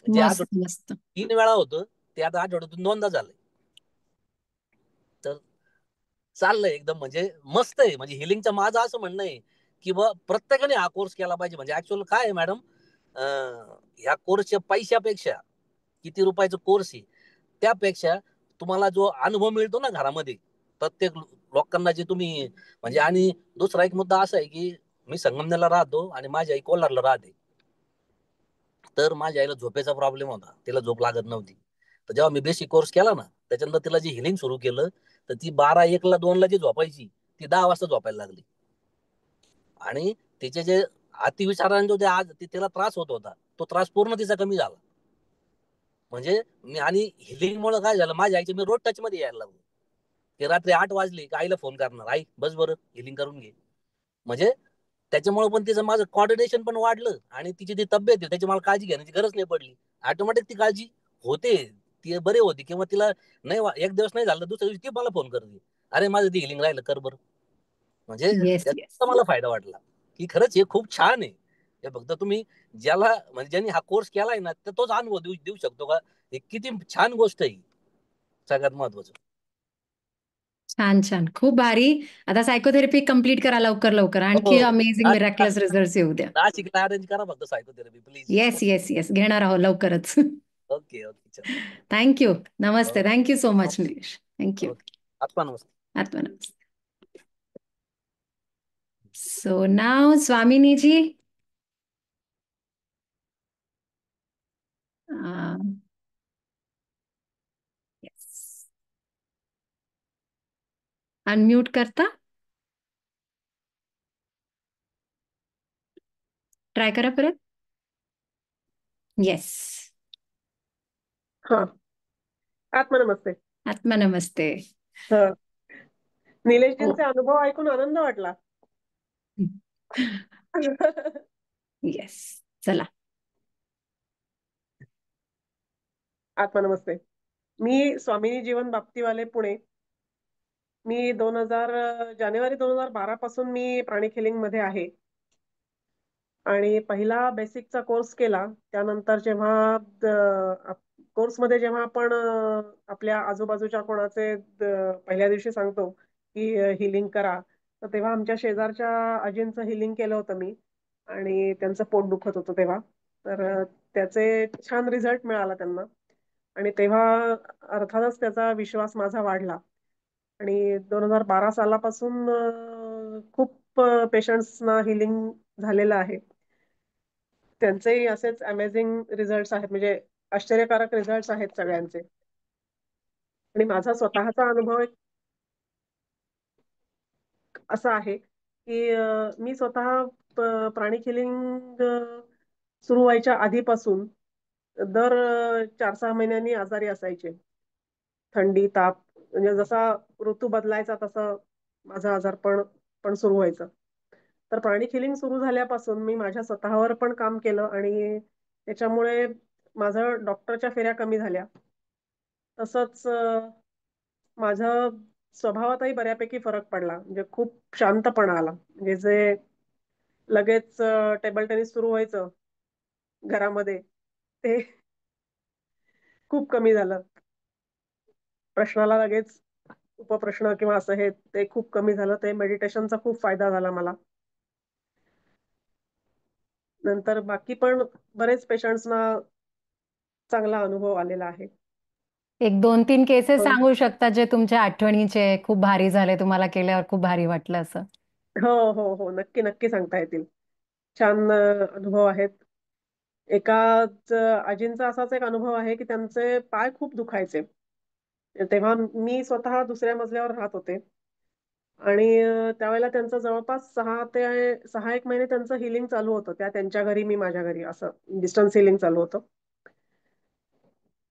जे मस्त आठवड्यात मस्त. 3 वेळा होतं ते आता आठवड्यातून 2दा झालंय. तर चाललंय एकदम म्हणजे मस्त आहे. म्हणजे हिलिंगचं माझं असं म्हणणं आहे की बा प्रत्येकाने हा कोर्स केला पाहिजे. म्हणजे ऍक्च्युअल काय आहे मॅडम, ह्या कोर्सच्या पैशापेक्षा, किती रुपयाचा कोर्स आहे त्यापेक्षा तुम्हाला जो अनुभव मिळतो ना घरामध्ये, प्रत्येक लोकांना जे तुम्ही म्हणजे. आणि दुसरा एक मुद्दा असा आहे की मी संगमनेरला राहतो आणि माझी आई कोल्हारला राहते. तर माझ्या आईला झोपेचा प्रॉब्लेम होता, तिला झोप लागत नव्हती. तर जेव्हा मी बेसिक कोर्स केला ना, त्याच्यानंतर तिला जे हिलिंग सुरू केलं, तर ती 12, 1ला, 2ला जी झोपायची ती 10 वाजता झोपायला लागली. आणि तिचे जे अतिविचाराने जो आज तिला त्रास होत होता, तो त्रास पूर्ण तिचा कमी झाला. म्हणजे मी आणि हिलिंगमुळे काय झालं, माझ्या आईचे मी रोज टच मध्ये यायला लागलो. ते रात्री 8 वाजले की आईला फोन करणार, आई बस बरं हिलिंग करून घे. म्हणजे त्याच्यामुळे पण तिचं माझं कॉर्डिनेशन पण वाढलं आणि तिची ती तब्येत आहे त्याची मला काळजी घेण्याची गरज नाही पडली. ऑटोमॅटिक ती काळजी होते, ती बरे होती. किंवा तिला नाही एक दिवस नाही झालं, दुसऱ्या दिवशी ती मला फोन करते, अरे माझं ती हिलिंग राहिलं कर बरं. म्हणजे येस येस. त्याचा मला फायदा वाटला की खरंच हे खूप छान आहे. हे फक्त तुम्ही ज्याला म्हणजे ज्यांनी हा कोर्स केलाय ना, तर तोच अनुभव देऊ देऊ शकतो का. हे किती छान गोष्ट आहे, सगळ्यात महत्वाचं. छान छान, खूप भारी. आता सायकोथेरपी कंप्लीट करा लवकर लवकर, हो, आणखी अमेझिंग मिराक्युलस रिझल्ट्स येऊ द्या. नाशिकला अरेंज करा फक्त psychotherapy please. Yes yes yes, घेणार आहोत लवकरच. ओके ओके चल. थँक्यू. नमस्ते. Okay thank you so much Nilesh. Thank you. Okay. आत्मा नमस्ते. आत्मा नमस्ते. सो नाव स्वामिनी जी. येस. अनम्यूट करता. ट्राय करा परत. येस. हा. आत्मनमस्ते. आत्मा नमस्ते. हा. हो. निलेशजींचे अनुभव ऐकून आनंद वाटला. येस. चला. आत्मनमस्ते. मी स्वामिनी जीवन बाप्तीवाले, पुणे. मी जानेवारी 2012 पासून मी प्राणिक हिलिंग मध्ये आहे. आणि पहिला बेसिकचा कोर्स केला. त्यानंतर जेव्हा कोर्समध्ये जेव्हा आपण आपल्या आजूबाजूच्या कोणाचे पहिल्या दिवशी सांगतो की हिलिंग करा, तर तेव्हा आमच्या शेजारच्या आजींचं हिलिंग केलं होतं मी. आणि त्यांचं पोट दुखत होतं तेव्हा. तर त्याचे छान रिझल्ट मिळाला त्यांना. आणि तेव्हा अर्थातच त्याचा विश्वास माझा वाढला. आणि 2012 सालापासून खूप पेशंट्सना हिलिंग झालेलं आहे. त्यांचेही असेच अमेझिंग रिझल्ट्स आहेत, म्हणजे आश्चर्यकारक रिझल्ट्स आहेत सगळ्यांचे. आणि माझा स्वतःचा अनुभव एक असा आहे की मी स्वतः प्राणिक हिलिंग सुरू व्हायच्या आधीपासून दर 4-6 महिन्यांनी आजारी असायचे. थंडी, ताप, म्हणजे जसा ऋतू बदलायचा तसं माझं आजारपण पण सुरू व्हायचं. तर प्राणिक हिलिंग सुरू झाल्यापासून मी माझ्या स्वतःवर पण काम केलं आणि त्याच्यामुळे माझं डॉक्टरच्या फेऱ्या कमी झाल्या. तसंच माझं स्वभावातही बऱ्यापैकी फरक पडला. म्हणजे खूप शांतपणा आला. म्हणजे जे लगेच टेबल टेनिस सुरू व्हायचं घरामध्ये, ते खूप कमी झालं. प्रश्नाला लगेच उपप्रश्न किंवा असं हे ते खूप कमी झालं. ते मेडिटेशनचा खूप फायदा झाला मला. नंतर बाकी पण बरेच पेशंट्सना चांगला अनुभव आलेला आहे. एक 2-3 केसेस हो सांगू शकता जे तुमच्या आठवणीचे खूप भारी झाले, तुम्हाला केल्यावर खूप भारी वाटलं असं? हो हो हो, नक्की नक्की सांगता येतील. छान अनुभव आहेत. एका आजींचा असाच एक अनुभव आहे की त्यांचे पाय खूप दुखायचे. तेव्हा मी स्वतः दुसऱ्या मजल्यावर राहत होते. आणि त्यावेळेला त्यांचं जवळपास 6 एक महिने त्यांचं हिलिंग चालू होतं. त्यांच्या घरी, मी माझ्या घरी, असं डिस्टन्स हिलिंग चालू होतं.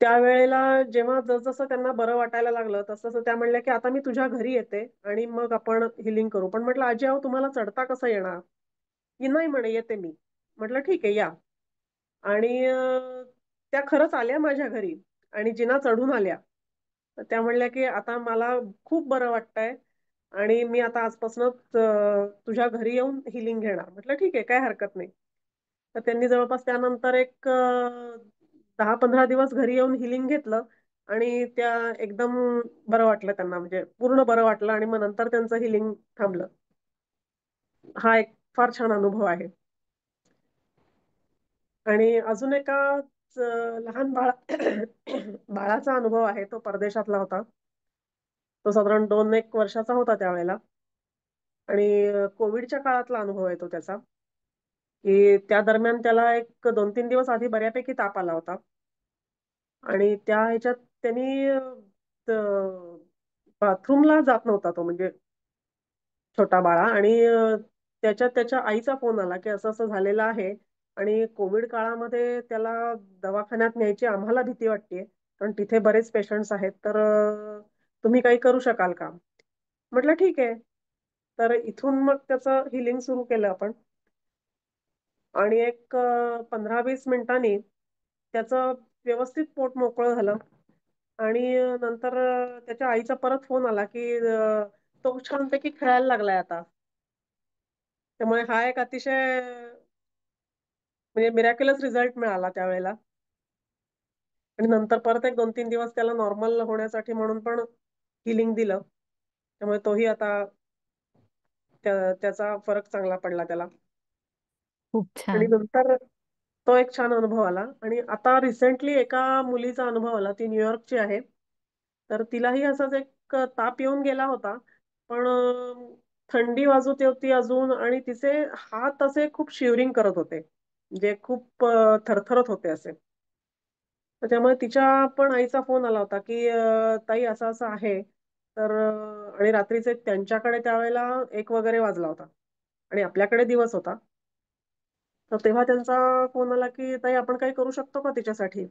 त्यावेळेला जेव्हा जसजसं त्यांना बरं वाटायला लागलं तसं त्या म्हणल्या की आता मी तुझ्या घरी येते आणि मग आपण हिलिंग करू. पण म्हटलं आजी अहो तुम्हाला चढता कसं येणार? की नाही म्हणे येते मी. म्हटलं ठीक आहे या. आणि त्या खरंच आल्या माझ्या घरी आणि जिना चढून आल्या. तर त्या म्हणल्या की आता मला खूप बरं वाटतंय आणि मी आता आजपासूनच तुझ्या घरी येऊन हिलिंग घेणार. म्हटलं ठीक आहे, काय हरकत नाही. तर त्यांनी जवळपास त्यानंतर एक 10-15 दिवस घरी येऊन हिलिंग घेतलं आणि त्या एकदम बरं वाटलं त्यांना, म्हणजे पूर्ण बरं वाटलं आणि मग नंतर त्यांचं हिलिंग थांबलं. हा एक फार छान अनुभव आहे. आणि अजून एका लहान बाळाचा अनुभव आहे. तो परदेशातला होता. तो साधारण 2-1 वर्षाचा होता त्यावेळेला. आणि कोविडच्या काळातला अनुभव आहे तो त्याचा, की त्या दरम्यान त्याला एक 2-3 दिवस आधी बऱ्यापैकी ताप आला होता. आणि त्या ह्याच्यात त्यांनी बाथरूमला जात नव्हता तो, म्हणजे छोटा बाळा. आणि त्याच्यात त्याच्या आईचा फोन आला की असं असं झालेलं आहे आणि कोविड काळामध्ये त्याला दवाखान्यात न्यायची आम्हाला भीती वाटते, कारण तिथे बरेच पेशंट्स आहेत. तर तुम्ही काही करू शकाल का? म्हटलं ठीक आहे. तर इथून मग त्याचं हिलिंग सुरू केलं आपण. आणि एक 15-20 मिनिटांनी त्याचं व्यवस्थित पोट मोकळं झालं. आणि नंतर त्याच्या आईचा परत फोन आला की तो छानपैकी खेळायला लागलाय आता. त्यामुळे हा एक अतिशय म्हणजे मिरॅक्युलस रिझल्ट मिळाला त्यावेळेला. आणि नंतर परत एक 2-3 दिवस त्याला नॉर्मल होण्यासाठी म्हणून पण हिलिंग दिलं. त्यामुळे तोही आता त्याचा फरक चांगला पडला त्याला. खूप आणि छान. नंतर तो एक छान अनुभव आला. आणि आता रिसेंटली एका मुलीचा अनुभव आला. ती न्यूयॉर्कची आहे. तर तिलाही असाच एक ताप येऊन गेला होता. पण थंडी वाजत होती अजून आणि तिचे हात असे खूप शिवरिंग करत होते, म्हणजे खूप थरथरत होते असे. तर त्यामुळे तिच्या पण आईचा फोन आला होता की ताई असं असं आहे. तर आणि रात्रीचे त्यांच्याकडे त्यावेळेला 1 वगैरे वाजला होता आणि आपल्याकडे दिवस होता. तर तेव्हा त्यांचा फोन आला की ताई आपण काही करू शकतो का तिच्यासाठी?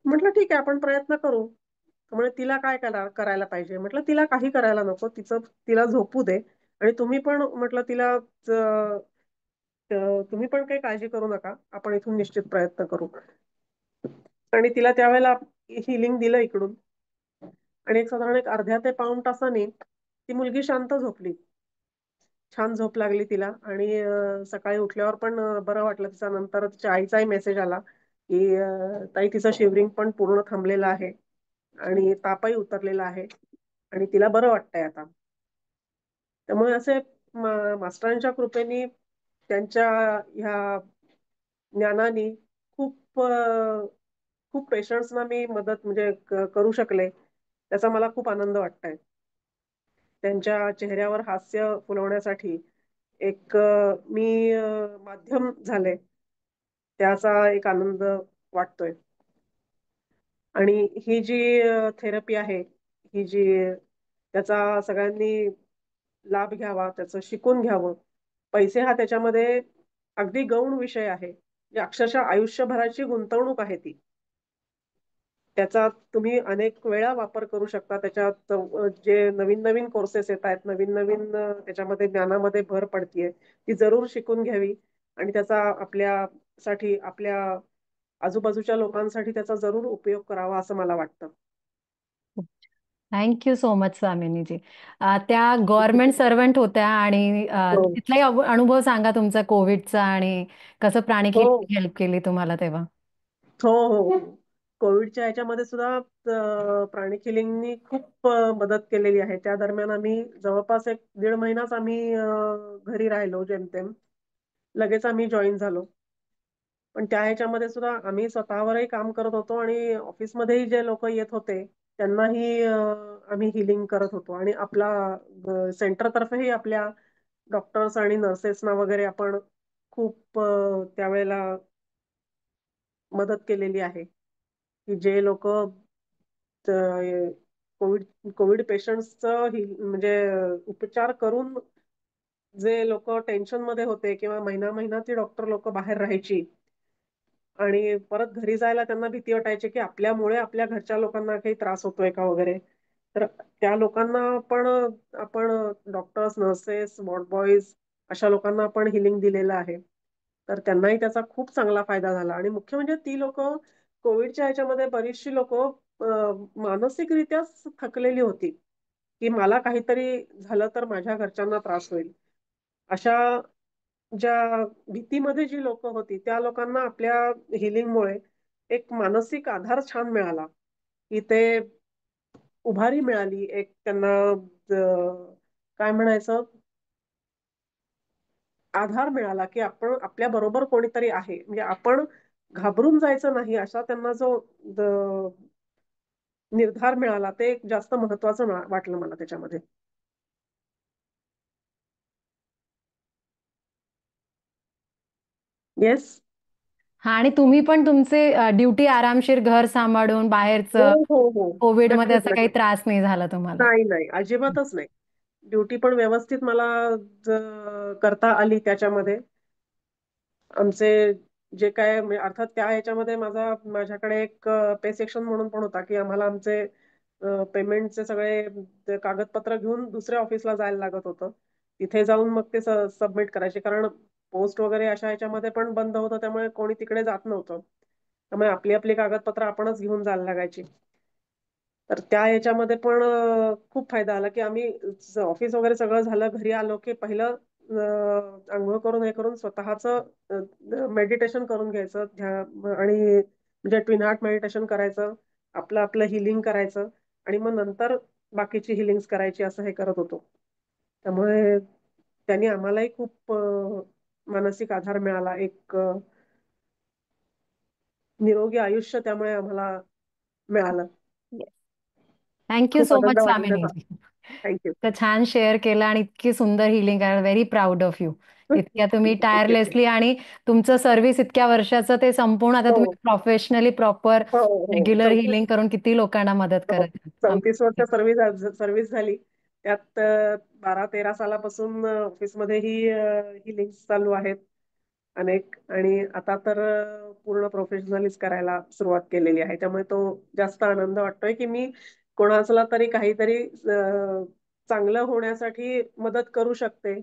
म्हटलं ठीक आहे, आपण प्रयत्न करू. त्यामुळे तिला काय करायला पाहिजे? म्हटलं तिला काही करायला नको, तिला झोपू दे. आणि तुम्ही पण म्हटलं तिला तुम्ही पण काही काळजी करू नका, आपण इथून निश्चित प्रयत्न करू. आणि तिला त्यावेळेला हिलिंग दिलं इकडून. आणि एक साधारण एक अर्ध्या ते पाऊण तासाने ती मुलगी शांत झोपली. छान झोप लागली तिला. आणि सकाळी उठल्यावर पण बरं वाटलं तिचा. नंतर तिच्या आईचाही मेसेज आला की ताई तिचं शिवरिंग पण पूर्ण थांबलेलं आहे आणि तापही उतरलेला आहे आणि तिला बरं वाटतंय आता. त्यामुळे असे मास्टरांच्या कृपेने, त्यांच्या ह्या ज्ञानाने खूप खूप पेशंट्सना मी मदत म्हणजे करू शकले. त्याचा मला खूप आनंद वाटतोय. त्यांच्या चेहऱ्यावर हास्य फुलवण्यासाठी एक मी माध्यम झाले, त्याचा एक आनंद वाटतोय. आणि ही जी थेरपी आहे, ही जी त्याचा सगळ्यांनी लाभ घ्यावा, त्याचं शिकून घ्यावं. पैसे हा त्याच्यामध्ये अगदी गौण विषय आहे, म्हणजे अक्षरशः आयुष्यभराची गुंतवणूक आहे ती. त्याचा तुम्ही अनेक वेळा वापर करू शकता. त्याच्यात जे नवीन नवीन कोर्सेस येत आहेत, नवीन नवीन त्याच्यामध्ये ज्ञानामध्ये भर पडतीये, ती जरूर शिकून घ्यावी. आणि त्याचा आपल्यासाठी, आपल्या आजूबाजूच्या लोकांसाठी त्याचा जरूर उपयोग करावा असं मला वाटतं. Thank you so much Swaminiji. त्या गव्हर्नमेंट सर्वंट होत्या आणि हो तिथलाही अनुभव सांगा तुमचा कोविडचा आणि कसं हो प्राणिक हेल्प केली तुम्हाला तेव्हा. हो हो हो. कोविडच्या ह्याच्यामध्ये सुद्धा प्राणिक हिलिंगनी खूप मदत केलेली आहे. त्या दरम्यान आम्ही जवळपास 1-1.5 महिनाच आम्ही घरी राहिलो जेमतेम. लगेच आम्ही जॉईन झालो. पण त्या ह्याच्यामध्ये सुद्धा आम्ही स्वतःवरही काम करत होतो आणि ऑफिसमध्येही जे लोक येत होते त्यांनाही आम्ही हिलिंग करत होतो. आणि आपला सेंटर तर्फेही आपल्या डॉक्टर्स आणि नर्सेसना वगैरे आपण खूप त्यावेळेला मदत केलेली आहे, की जे लोक कोविड कोविड पेशंट्सचं म्हणजे उपचार करून जे लोक टेन्शन मध्ये होते किंवा महिना महिना ती डॉक्टर लोक बाहेर राहायची आणि परत घरी जायला त्यांना भीती वाटायची की आपल्यामुळे आपल्या घरच्या लोकांना काही त्रास होतोय का वगैरे. तर त्या लोकांना पण आपण डॉक्टर्स, नर्सेस, वॉर्ड बॉईज अशा लोकांना आपण हिलिंग दिलेलं आहे. तर त्यांनाही त्याचा खूप चांगला फायदा झाला. आणि मुख्य म्हणजे ती लोक कोविडच्या ह्याच्यामध्ये बरीचशी लोक मानसिकरित्या थकलेली होती. की मला काहीतरी झालं तर माझ्या घरच्यांना त्रास होईल. अशा ज्या भीतीमध्ये जी लोक होती त्या लोकांना आपल्या हिलिंगमुळे एक मानसिक आधार छान मिळाला, की ते उभारी मिळाली, एक त्यांना काय म्हणायचं, आधार मिळाला, की आपण आपल्या बरोबर कोणीतरी आहे, म्हणजे आपण घाबरून जायचं नाही असा त्यांना जो निर्धार मिळाला, ते एक जास्त महत्वाचं वाटलं मला त्याच्यामध्ये. येस. हा, आणि तुम्ही पण तुमचे ड्युटी आरामशीर घर सांभाळून हो बाहेरचं हो हो. कोविडमध्ये नक्कीच असा काही नक्कीच. त्रास नाही झाला तुम्हाला? नाही नाही, अजिबातच नाही. ड्युटी पण व्यवस्थित मला करता आली त्याच्यामध्ये. आमचे जे काय म्हणजे अर्थात त्या ह्याच्यामध्ये माझ्याकडे एक पे सेक्शन म्हणून पण होता, की आम्हाला आमचे पेमेंटचे सगळे ते कागदपत्र घेऊन दुसऱ्या ऑफिसला जायला लागत होतं. तिथे जाऊन मग ते सबमिट करायचे, कारण पोस्ट वगैरे अशा ह्याच्यामध्ये पण बंद होतं, त्यामुळे कोणी तिकडे जात नव्हतं. त्यामुळे आपली आपली कागदपत्र आपणच घेऊन जायला लागायची. तर त्या ह्याच्यामध्ये पण खूप फायदा आला, की आम्ही ऑफिस वगैरे सगळं झालं, घरी आलो की पहिलं आंघोळ करून हे करून स्वतःच मेडिटेशन करून घ्यायचं, आणि म्हणजे ट्विन हार्ट मेडिटेशन करायचं, आपलं आपलं हिलिंग करायचं, आणि मग नंतर बाकीची हिलिंग करायची, असं हे करत होतो. त्यामुळे त्यांनी आम्हालाही खूप मानसिक आधार मिळाला, एक निरोगी आयुष्य त्यामुळे आम्हाला मिळालं. थँक्यू खूप सो आनंद मच वाटला त्याचा. स्वामिनीजी. थँक्यू. तर छान शेअर केलं आणि इतकी सुंदर हिलिंग आहे. Very proud of you. इतक्या तुम्ही टायरलेसली आणि तुमचं सर्व्हिस इतक्या वर्षाचं ते संपूर्ण आता तुम्ही हो प्रोफेशनली प्रॉपर हो हो. रेग्युलर हिलिंग करून किती लोकांना मदत हो. करत आहात. 34 वर्ष सर्व्हिस झाली. त्यात 12-13 सालापासून ऑफिसमध्ये ही हिलिंग्स चालू आहेत अनेक, आणि आता तर पूर्ण प्रोफेशनलीच करायला सुरुवात केलेली आहे. त्यामुळे तो जास्त आनंद वाटतोय, की मी कोणाला तरी काहीतरी चांगलं होण्यासाठी मदत करू शकते.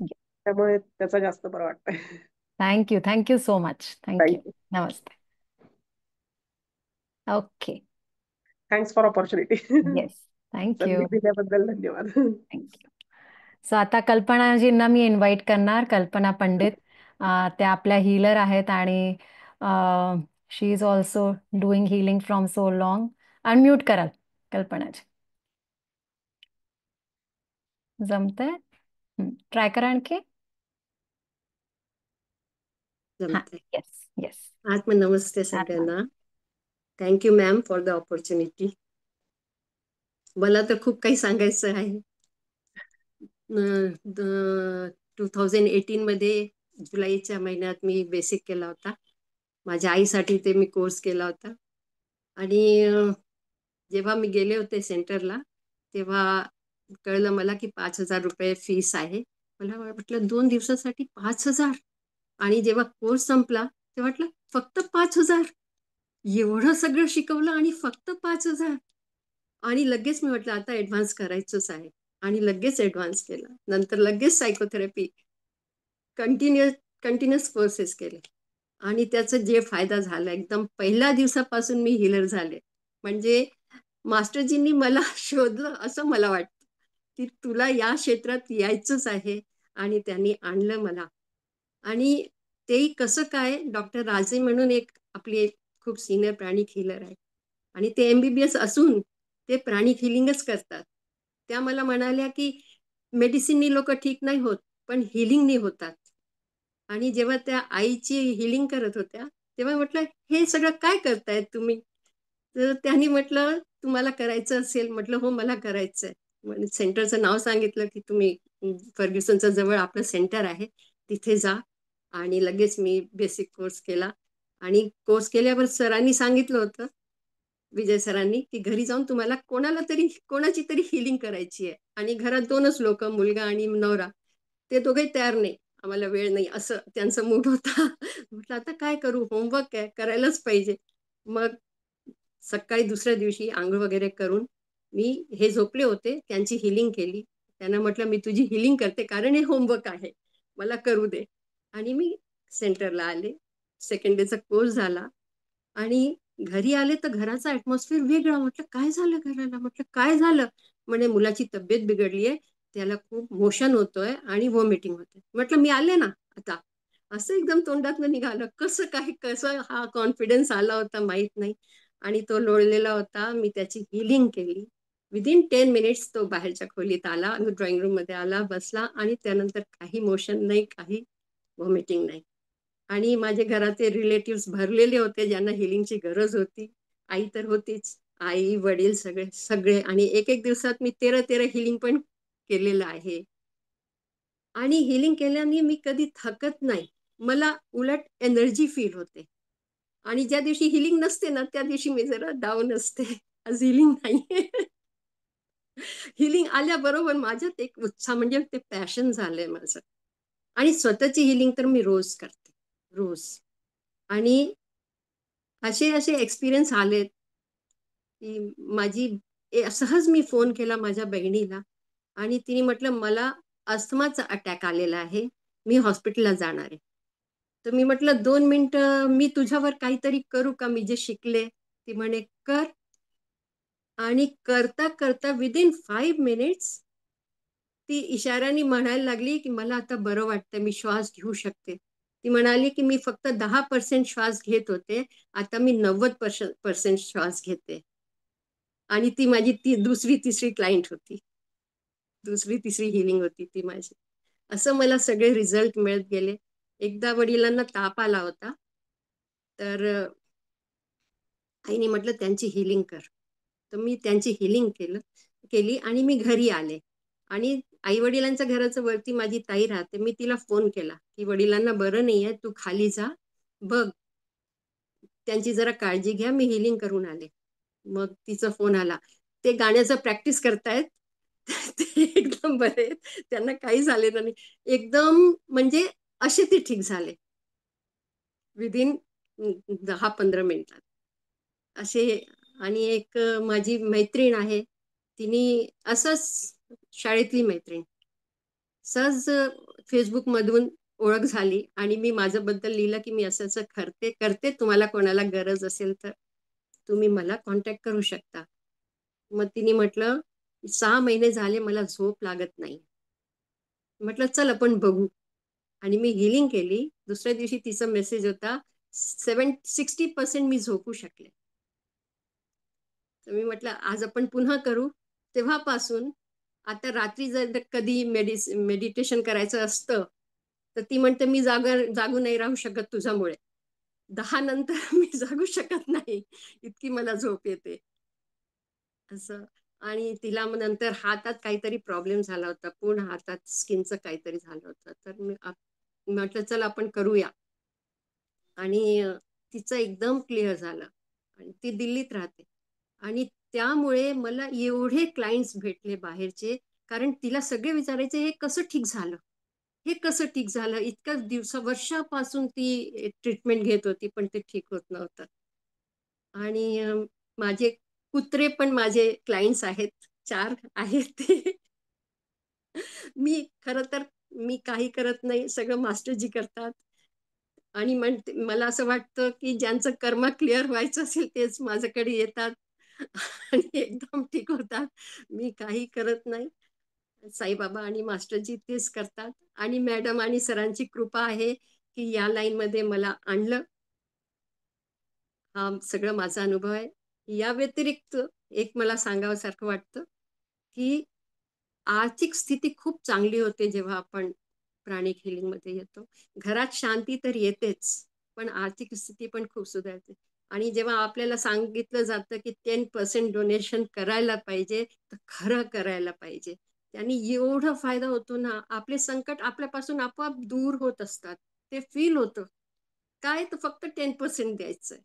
त्यामुळे त्याचा जास्त बरं वाटतंय. Thank you. Thank you so much. Thank you. Thank you. नमस्ते. Okay. Thanks for opportunity. Yes. Thank you. संधी दिल्याबद्दल धन्यवाद. थँक्यू. सो आता कल्पनाजींना मी इन्व्हाइट करणार. कल्पना पंडित, त्या आपल्या हीलर आहेत आणि she is also doing healing from so long. Unmute कराल कल्पनाजी? जमतंय? ट्राय करा आणखी. हां. जमते. Yes yes. नमस्ते सगळ्यांना. Thank you ma'am for the opportunity. मला तर खूप काही सांगायचं आहे. 2018 मध्ये जुलैच्या महिन्यात मी बेसिक केला होता. माझ्या आईसाठी ते मी कोर्स केला होता. आणि जेव्हा मी गेले होते सेंटरला, तेव्हा कळलं मला की 5,000 रुपये फीस आहे. मला वाटलं 2 दिवसासाठी 5,000. आणि जेव्हा कोर्स संपला तेव्हा वाटलं फक्त 5,000. एवढं सगळं शिकवलं आणि फक्त 5,000. आणि लगेच मी म्हटलं आता ऍडव्हान्स करायचंच आहे, आणि लगेच ऍडव्हान्स केला. नंतर लगेच सायकोथेरपी कंटिन्युअस कोर्सेस केले. आणि त्याचा जे फायदा झाला, एकदम पहिल्या दिवसापासून मी हिलर झाले. म्हणजे मास्टरजींनी मला शोधलं असं मला वाटतं, की तुला या क्षेत्रात यायचंच आहे, आणि त्यांनी आणलं मला. आणि तेही कसं काय, डॉक्टर राजे म्हणून एक आपली एक खूप सिनियर प्राणिक हिलर आहे, आणि ते MBBS असून ते प्राणिक हिलिंगच करतात. त्या मला म्हणाल्या की मेडिसिननी लोक ठीक नाही होत, पण हिलिंगनी होतात. आणि जेव्हा त्या आईची हिलिंग करत होत्या तेव्हा म्हटलं हे सगळं काय करतायत तुम्ही? तर त्यांनी म्हटलं तुम्हाला करायचं असेल. म्हटलं हो मला करायचंय. सेंटरचं नाव सांगितलं की तुम्ही फर्ग्युसनच्या जवळ आपलं सेंटर आहे, तिथे जा. आणि लगेच मी बेसिक कोर्स केला. आणि कोर्स केल्यावर सरांनी सांगितलं होतं, विजय सरांनी, की घरी जाऊन तुम्हाला कोणाची तरी हिलिंग करायची आहे. आणि घरात 2च लोक, मुलगा आणि नवरा, ते दोघेही तयार नाही, आम्हाला वेळ नाही, असं त्यांचा मूड होता. म्हटलं आता काय करू, होमवर्क आहे, करायलाच पाहिजे. मग सकाळी दुसऱ्या दिवशी आंघोळ वगैरे करून मी, हे झोपले होते, त्यांची हिलिंग केली. त्यांना म्हटलं मी तुझी हिलिंग करते, कारण हे होमवर्क आहे, मला करू दे. आणि मी सेंटरला आले. सेकंड डेचा कोर्स झाला. आणि घरी आले तर घराचा ऍटमॉस्फिअर वेगळा. म्हटलं काय झालं घराला, म्हटलं काय झालं. म्हणे मुलाची तब्येत बिघडली आहे, त्याला खूप मोशन होतोय आणि व्हॉमिटिंग होते. म्हटलं मी आले ना आता. असं एकदम तोंडातनं निघालं. कसं काय, कसं हा कॉन्फिडन्स आला होता माहित नाही. आणि तो लोळलेला होता. मी त्याची हिलिंग केली. विदिन 10 मिनिट्स तो बाहेरच्या खोलीत आला, ड्रॉइंग रूम मध्ये आला, बसला आणि त्यानंतर काही मोशन नाही, काही व्हॉमिटिंग नाही. आणि माझे घराचे रिलेटिव्ह भरलेले होते ज्यांना हिलिंगची गरज होती. आई तर होतीच, आई वडील सगळे सगळे. आणि एक एक दिवसात मी 13 हिलिंग पण केलेलं आहे. आणि हिलिंग केल्याने मी कधी थकत नाही. मला उलट एनर्जी फील होते. आणि ज्या दिवशी हिलिंग नसते ना त्या दिवशी मी जरा डाऊन असते. आज हिलिंग नाही. हिलिंग आल्याबरोबर माझ्यात एक उत्साह, म्हणजे ते पॅशन झालंय माझं. आणि स्वतःची हिलिंग तर मी रोज करते, रोज. आणि असे असे एक्सपिरियन्स आलेत की सहज मी फोन केला माझ्या बहिणीला आणि तिने म्हटलं मला अस्थमाचा अटॅक आलेला आहे, मी हॉस्पिटलला जाणार आहे. तर मी म्हटलं 2 मिनिटं मी तुझ्यावर काहीतरी करू का, मी जे शिकले. ती म्हणे कर. आणि करता करता विदिन 5 मिनिट्स ती इशाऱ्याने म्हणायला लागली की मला आता बरं वाटतं, मी श्वास घेऊ शकते. ती म्हणाली की मी फक्त 10% श्वास घेत होते, आता मी 90% श्वास घेते. आणि ती माझी दुसरी तिसरी क्लायंट होती, दुसरी तिसरी हिलिंग होती ती माझी. असं मला सगळे रिझल्ट मिळत गेले. एकदा वडिलांना ताप आला होता, तर आईने म्हटलं त्यांची हिलिंग कर. तर मी त्यांची हिलिंग केली आणि मी घरी आले. आणि आई वडिलांच्या घराच्या वरती माझी ताई राहते. मी तिला फोन केला की वडिलांना बरं नाही आहे, तू खाली जा बघ, त्यांची जरा काळजी घ्या, मी हिलिंग करून आले. मग तिचा फोन आला, ते गाण्याचं प्रॅक्टिस करतायत. ते एकदम बरे आहेत, त्यांना काही झालेलं नाही. एकदम म्हणजे असे ते ठीक झाले विदिन 10-15 मिनिटात असे. आणि एक माझी मैत्रीण आहे, तिने असंच, शाळेतली मैत्रीण, सहज फेसबुक मधून ओळख झाली आणि मी माझं बद्दल लिहिलं की मी असं असं करते, तुम्हाला कोणाला गरज असेल तर तुम्ही मला कॉन्टॅक्ट करू शकता. मग तिने म्हटलं 6 महिने झाले मला झोप लागत नाही. म्हटलं चल आपण बघू. आणि मी हिलिंग केली. दुसऱ्या दिवशी तिचा मेसेज होता 60% मी झोपू शकले. तर मी म्हटलं आज आपण पुन्हा करू. तेव्हापासून आता रात्री जर कधी मेडिटेशन करायचं असतं तर ती म्हणते मी जागू नाही राहू शकत तुझ्यामुळे. 10 नंतर मी जागू शकत नाही, इतकी मला झोप येते असं. आणि तिला मग नंतर हातात काहीतरी प्रॉब्लेम झाला होता, पूर्ण हातात स्किनचं काहीतरी झालं होतं. तर मी म्हटलं चल आपण करूया. आणि तिचं एकदम क्लिअर झालं. आणि ती दिल्लीत राहते. आणि त्यामुळे मला एवढे क्लायंट्स भेटले बाहेरचे, कारण तिला सगळे विचारायचे हे कसं ठीक झालं, हे कसं ठीक झालं. इतक्या वर्षापासून ती ट्रीटमेंट घेत होती पण ते ठीक होत नव्हतं. आणि माझे कुत्रे पण माझे क्लायंट्स आहेत, 4 आहेत ते. मी खरं तर मी काही करत नाही, सगळं मास्टरजी करतात. आणि मला असं वाटतं की ज्यांचं कर्म क्लिअर व्हायचं असेल तेच माझ्याकडे येतात आणि एकदम ठीक होतात. मी काही करत नाही. साईबाबा आणि मास्टरजी तेच करतात. आणि मॅडम आणि सरांची कृपा आहे की या लाईन मध्ये मला आणलं. हा सगळं माझा अनुभव आहे. या व्यतिरिक्त एक मला सांगावंसारखं वाटतं की आर्थिक स्थिती खूप चांगली होते जेव्हा आपण प्राणिक हिलिंग मध्ये येतो. घरात शांती तर येतेच, पण आर्थिक स्थिती पण खूप सुधारते. आणि जेव्हा आपल्याला सांगितलं जातं की 10% डोनेशन करायला पाहिजे, तर खरं करायला पाहिजे. त्यांनी एवढा फायदा होतो ना, आपले संकट आपल्यापासून आपोआप दूर होत असतात. ते फील होतं. काय तर फक्त 10% द्यायचं.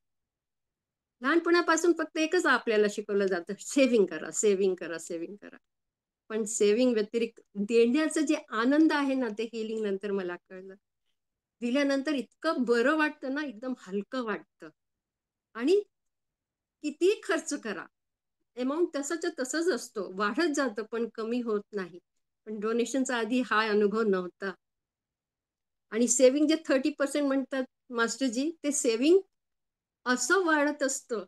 लहानपणापासून फक्त एकच आपल्याला शिकवलं जातं, सेव्हिंग करा, सेव्हिंग करा, सेव्हिंग करा. पण सेव्हिंग व्यतिरिक्त देण्याचं जे आनंद आहे ना, ते हिलिंग नंतर मला कळलं. दिल्यानंतर इतकं बरं वाटतं ना, एकदम हलकं वाटतं. आणि किती खर्च करा, अमाऊंट तसंच तसंच असतो, वाढत जातं पण कमी होत नाही. पण डोनेशनचा आधी हा अनुभव नव्हता. आणि सेव्हिंग जे 30% म्हणतात मास्टरजी, ते सेव्हिंग असं वाढत असतं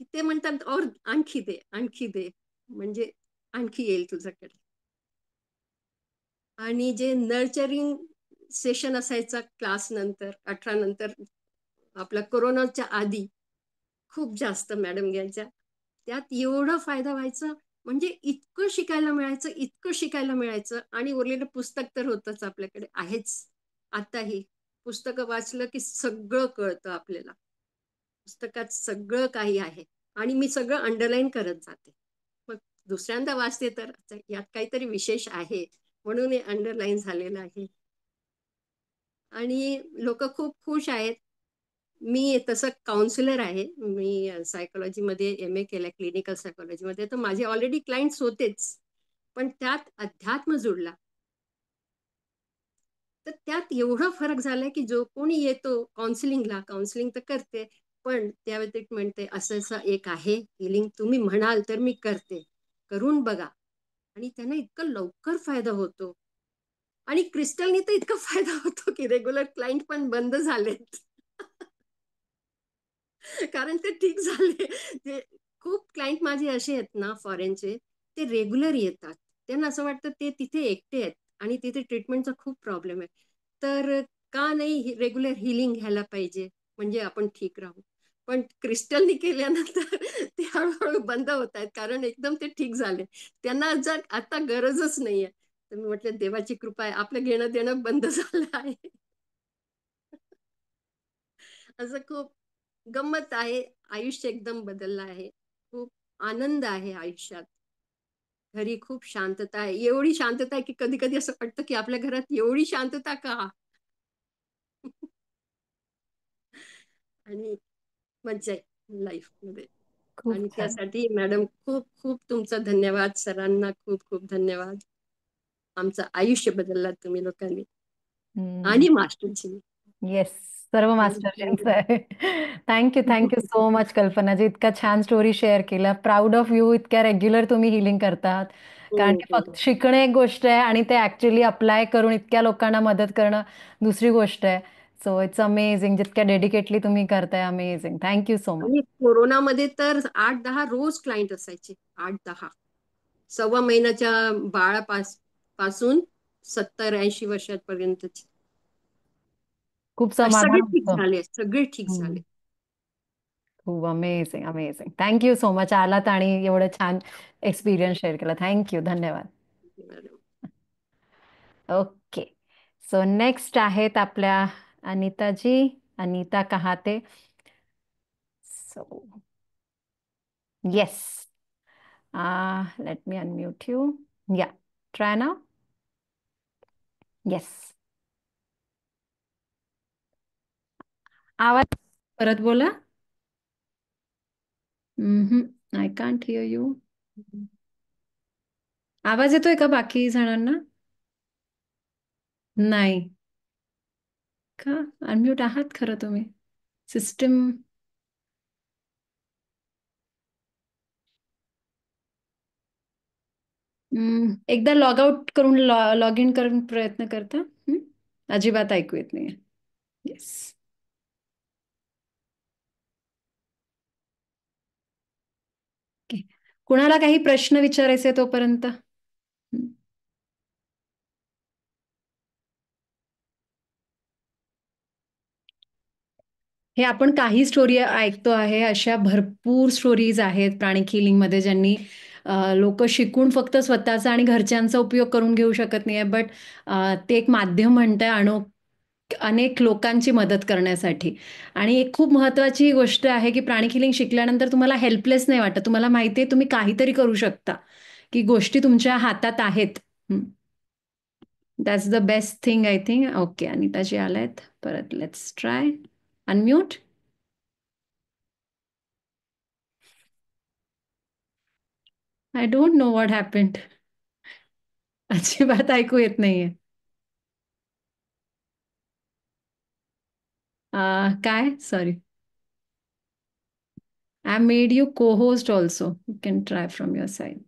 की ते म्हणतात और आणखी दे, आणखी दे, म्हणजे आणखी येईल तुझ्याकडे. आणि जे नर्चरिंग सेशन असायचा क्लास नंतर 18 नंतर, आपला कोरोनाच्या आधी खूप जास्त मॅडम घ्यायच्या. त्यात एवढा फायदा व्हायचा, म्हणजे इतकं शिकायला मिळायचं, इतकं शिकायला मिळायचं. आणि उरलेलं पुस्तक तर होतच आपल्याकडे, आहेच आताही. पुस्तकं वाचलं की सगळं कळतं आपल्याला. पुस्तकात सगळं काही आहे आणि मी सगळं अंडरलाईन करत जाते. मग दुसऱ्यांदा वाचते तर यात काहीतरी विशेष आहे म्हणून हे अंडरलाईन झालेलं आहे. आणि लोक खूप खुश आहेत. मी तसं काउन्सिलर आहे. मी सायकोलॉजीमध्ये MA केलंय, क्लिनिकल सायकोलॉजीमध्ये. तर माझे ऑलरेडी क्लायंट्स होतेच, पण त्यात अध्यात्म जुडला. तर त्यात एवढा फरक झालाय की जो कोणी येतो काउन्सिलिंगला, काउन्सिलिंग तर करते, पण त्या व्यतिरिक्त म्हणते असं असं एक आहे हिलिंग, तुम्ही म्हणाल तर मी करते, करून बघा. आणि त्यांना इतकं लवकर फायदा होतो. आणि क्रिस्टलनी तर इतका फायदा होतो की रेग्युलर क्लायंट पण बंद झालेत. कारण ते ठीक झाले. ते खूप क्लायंट माझे असे आहेत ना फॉरेनचे, ते रेग्युलर येतात. त्यांना असं वाटतं ते तिथे एकटे आहेत आणि तिथे ट्रीटमेंटचा खूप प्रॉब्लेम आहे. तर का नाही रेग्युलर हिलिंग घ्यायला पाहिजे, म्हणजे आपण ठीक राहू. पण क्रिस्टलनी केल्यानंतर ते हळूहळू बंद होत आहेत, कारण एकदम ते ठीक झाले. त्यांना जर आता गरजच नाहीये. तर मी म्हटलं देवाची कृपा आहे, आपलं घेणं देणं बंद झालं आहे. असं खूप गंमत आहे. आयुष्य एकदम बदललं आहे. खूप आनंद आहे आयुष्यात. घरी खूप शांतता आहे. एवढी शांतता आहे की कधी कधी असं वाटतं की आपल्या घरात एवढी शांतता का? आणि मज्जा आहे लाईफ मध्ये. खूप आणि छान. त्यासाठी मॅडम खूप खूप तुमचा धन्यवाद. सरांना खूप खूप धन्यवाद. आमचं आयुष्य बदललं तुम्ही लोकांनी आणि मास्टरची. येस, सर्व मास्टरजींचं आहे. Thank you, thank you so much Kalpanaji. इतका छान स्टोरी शेअर केला. Proud of you. इतक्या रेग्युलर तुम्ही हिलिंग करतात. हो कारण की हो. फक्त शिकणं एक गोष्ट आहे आणि ते ऍक्च्युली अप्लाय करून इतक्या लोकांना मदत करणं दुसरी गोष्ट आहे. So it's amazing. जितक्या डेडिकेटली तुम्ही करताय, अमेझिंग. Thank you so much. आणि कोरोनामध्ये तर 8-10 रोज क्लायंट असायचे. 8-10. 1.25 महिन्याच्या पासून 70-80 वर्षापर्यंतचे खूप सगळे समाधान ठीक होतं. झाले, सगळे ठीक झाले. हम्म. खूप amazing, amazing. Thank you so much. आलात आणि एवढं छान एक्सपिरियन्स शेअर केला. थँक्यू, धन्यवाद. ओके. सो नेक्स्ट आहेत आपल्या Anitaji. Anita Kahate. So yes. Let me unmute you. Ya, try now. Yes. आवाज परत बोला. I can't hear you. आवाज येतोय का बाकी जणांना? नाही का? अनम्यूट आहात खरं तुम्ही. सिस्टम. एकदा लॉग आउट करून लॉग इन करून प्रयत्न करता. अजिबात ऐकू येत नाहीये. येस. ओके. कुणाला काही प्रश्न विचारायचे तोपर्यंत? हे आपण काही स्टोरी ऐकतो आहे, अशा भरपूर स्टोरीज आहेत प्राणिक हिलिंगमध्ये, ज्यांनी लोक शिकून फक्त स्वतःचा आणि घरच्यांचा उपयोग करून घेऊ शकत नाही, बट ते एक माध्यम म्हणतंय अनेक लोकांची मदत करण्यासाठी. आणि एक खूप महत्वाची गोष्ट आहे की प्राणिक हिलिंग शिकल्यानंतर तुम्हाला हेल्पलेस नाही वाटत. तुम्हाला माहिती आहे तुम्ही काहीतरी करू शकता, की गोष्टी तुमच्या हातात आहेत. That's the best thing I think. Okay, Anitaji आलायत परत. Let's try unmute. I don't know what happened. अजिबात ऐकू येत नाहीये. काय? Sorry. I made you co host also. You can try from your side.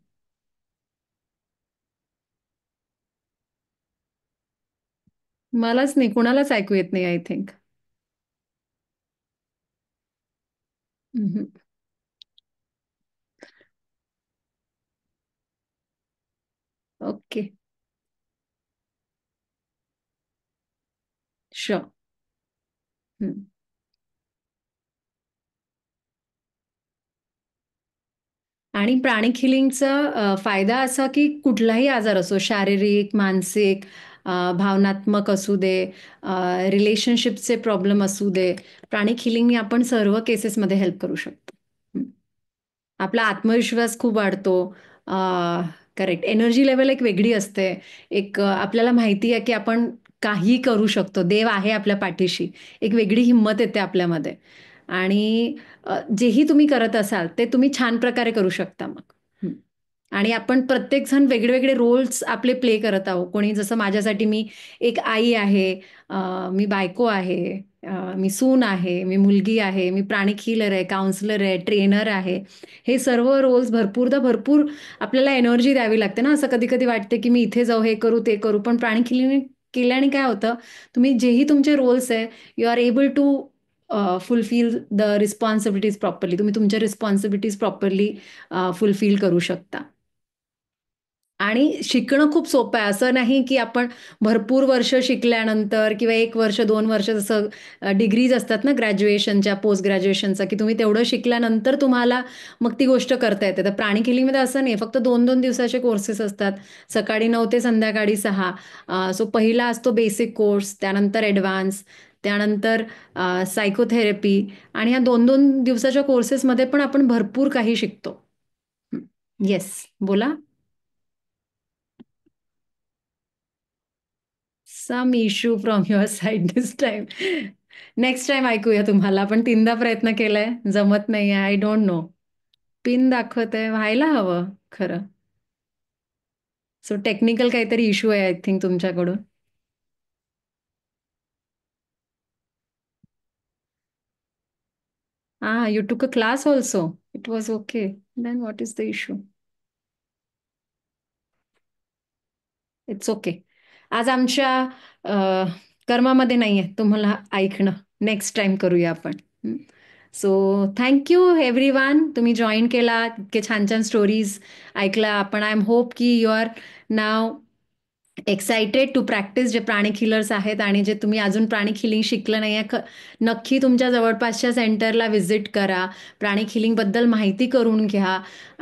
मलाच नाही, कुणालाच ऐकू येत नाही I think. Mhm. Okay, sure. हम्म. आणि प्राणिक हिलिंगचा फायदा असा की कुठलाही आजार असो, शारीरिक, मानसिक, भावनात्मक असू दे, रिलेशनशिपचे प्रॉब्लेम असू दे, प्राणिक हिलिंगने आपण सर्व केसेसमध्ये हेल्प करू शकतो. आपला आत्मविश्वास खूप वाढतो. करेक्ट. एनर्जी लेवल एक वेगळी असते. एक आपल्याला माहिती आहे की आपण काही करू शकतो. देव आहे आपल्या पाठीशी. एक वेगळी हिंमत येते आपल्यामध्ये. आणि जेही तुम्ही करत असाल ते तुम्ही छान प्रकारे करू शकता मग. हं. आणि आपण प्रत्येकजण वेगळे-वेगळे रोल्स आपले प्ले करत आहोत. कोणी जसं माझ्यासाठी मी एक आई आहे, मी बायको आहे, मी सून आहे, मी मुलगी आहे, मी प्राणिक हीलर आहे, काउन्सिलर आहे, ट्रेनर आहे. हे सर्व रोल्स भरपूर आपल्याला एनर्जी द्यावी लागते ना. असं कधी-कधी वाटते की मी इथे जाऊ, हे करू, ते करू. पण प्राणिक हिलिंग केल्याने काय होतं, तुम्ही जेही तुमचे रोल्स आहे, you are able to fulfil the responsibilities properly. तुम्ही तुमच्या रिस्पॉन्सिबिलिटीज प्रॉपरली फुलफिल करू शकता. आणि शिकणं खूप सोपं आहे. असं नाही की आपण भरपूर वर्ष शिकल्यानंतर किंवा 1 वर्ष, 2 वर्ष जसं डिग्रीज असतात ना ग्रॅज्युएशनच्या, पोस्ट ग्रॅज्युएशनचा, की तुम्ही तेवढं शिकल्यानंतर तुम्हाला मग ती गोष्ट करता येते. तर प्राणिक हिलिंगमध्ये असं नाही. फक्त 2-2 दिवसाचे कोर्सेस असतात. सकाळी 9 ते संध्याकाळी 6. सो पहिला असतो बेसिक कोर्स, त्यानंतर ॲडव्हान्स, त्यानंतर सायकोथेरपी आणि ह्या 2-2 दिवसाच्या कोर्सेसमध्ये पण आपण भरपूर काही शिकतो. येस, बोला. Some issue from your side this time. Next time ऐकूया तुम्हाला. पण 3दा प्रयत्न केलाय, जमत नाहीये. I don't know. पिन दाखवतंय, व्हायला हवं खरं. सो टेक्निकल काहीतरी इश्यू आहे आय थिंक तुमच्याकडून. You took a class also. It was okay. Then what is the issue? It's okay. आज आमच्या कर्मामध्ये नाहीये तुम्हाला ऐकणं. नेक्स्ट टाइम करूया आपण. So thank you everyone. तुम्ही जॉईन केला, इतके छान छान स्टोरीज ऐकला आपण. आय एम होप की you are now excited to practice. जे प्राणिक हिलर्स आहेत आणि जे तुम्ही अजून प्राणिक हिलिंग शिकलं नाही आहे, नक्की तुमच्या जवळपासच्या सेंटरला व्हिजिट करा. प्राणिक हिलिंगबद्दल माहिती करून घ्या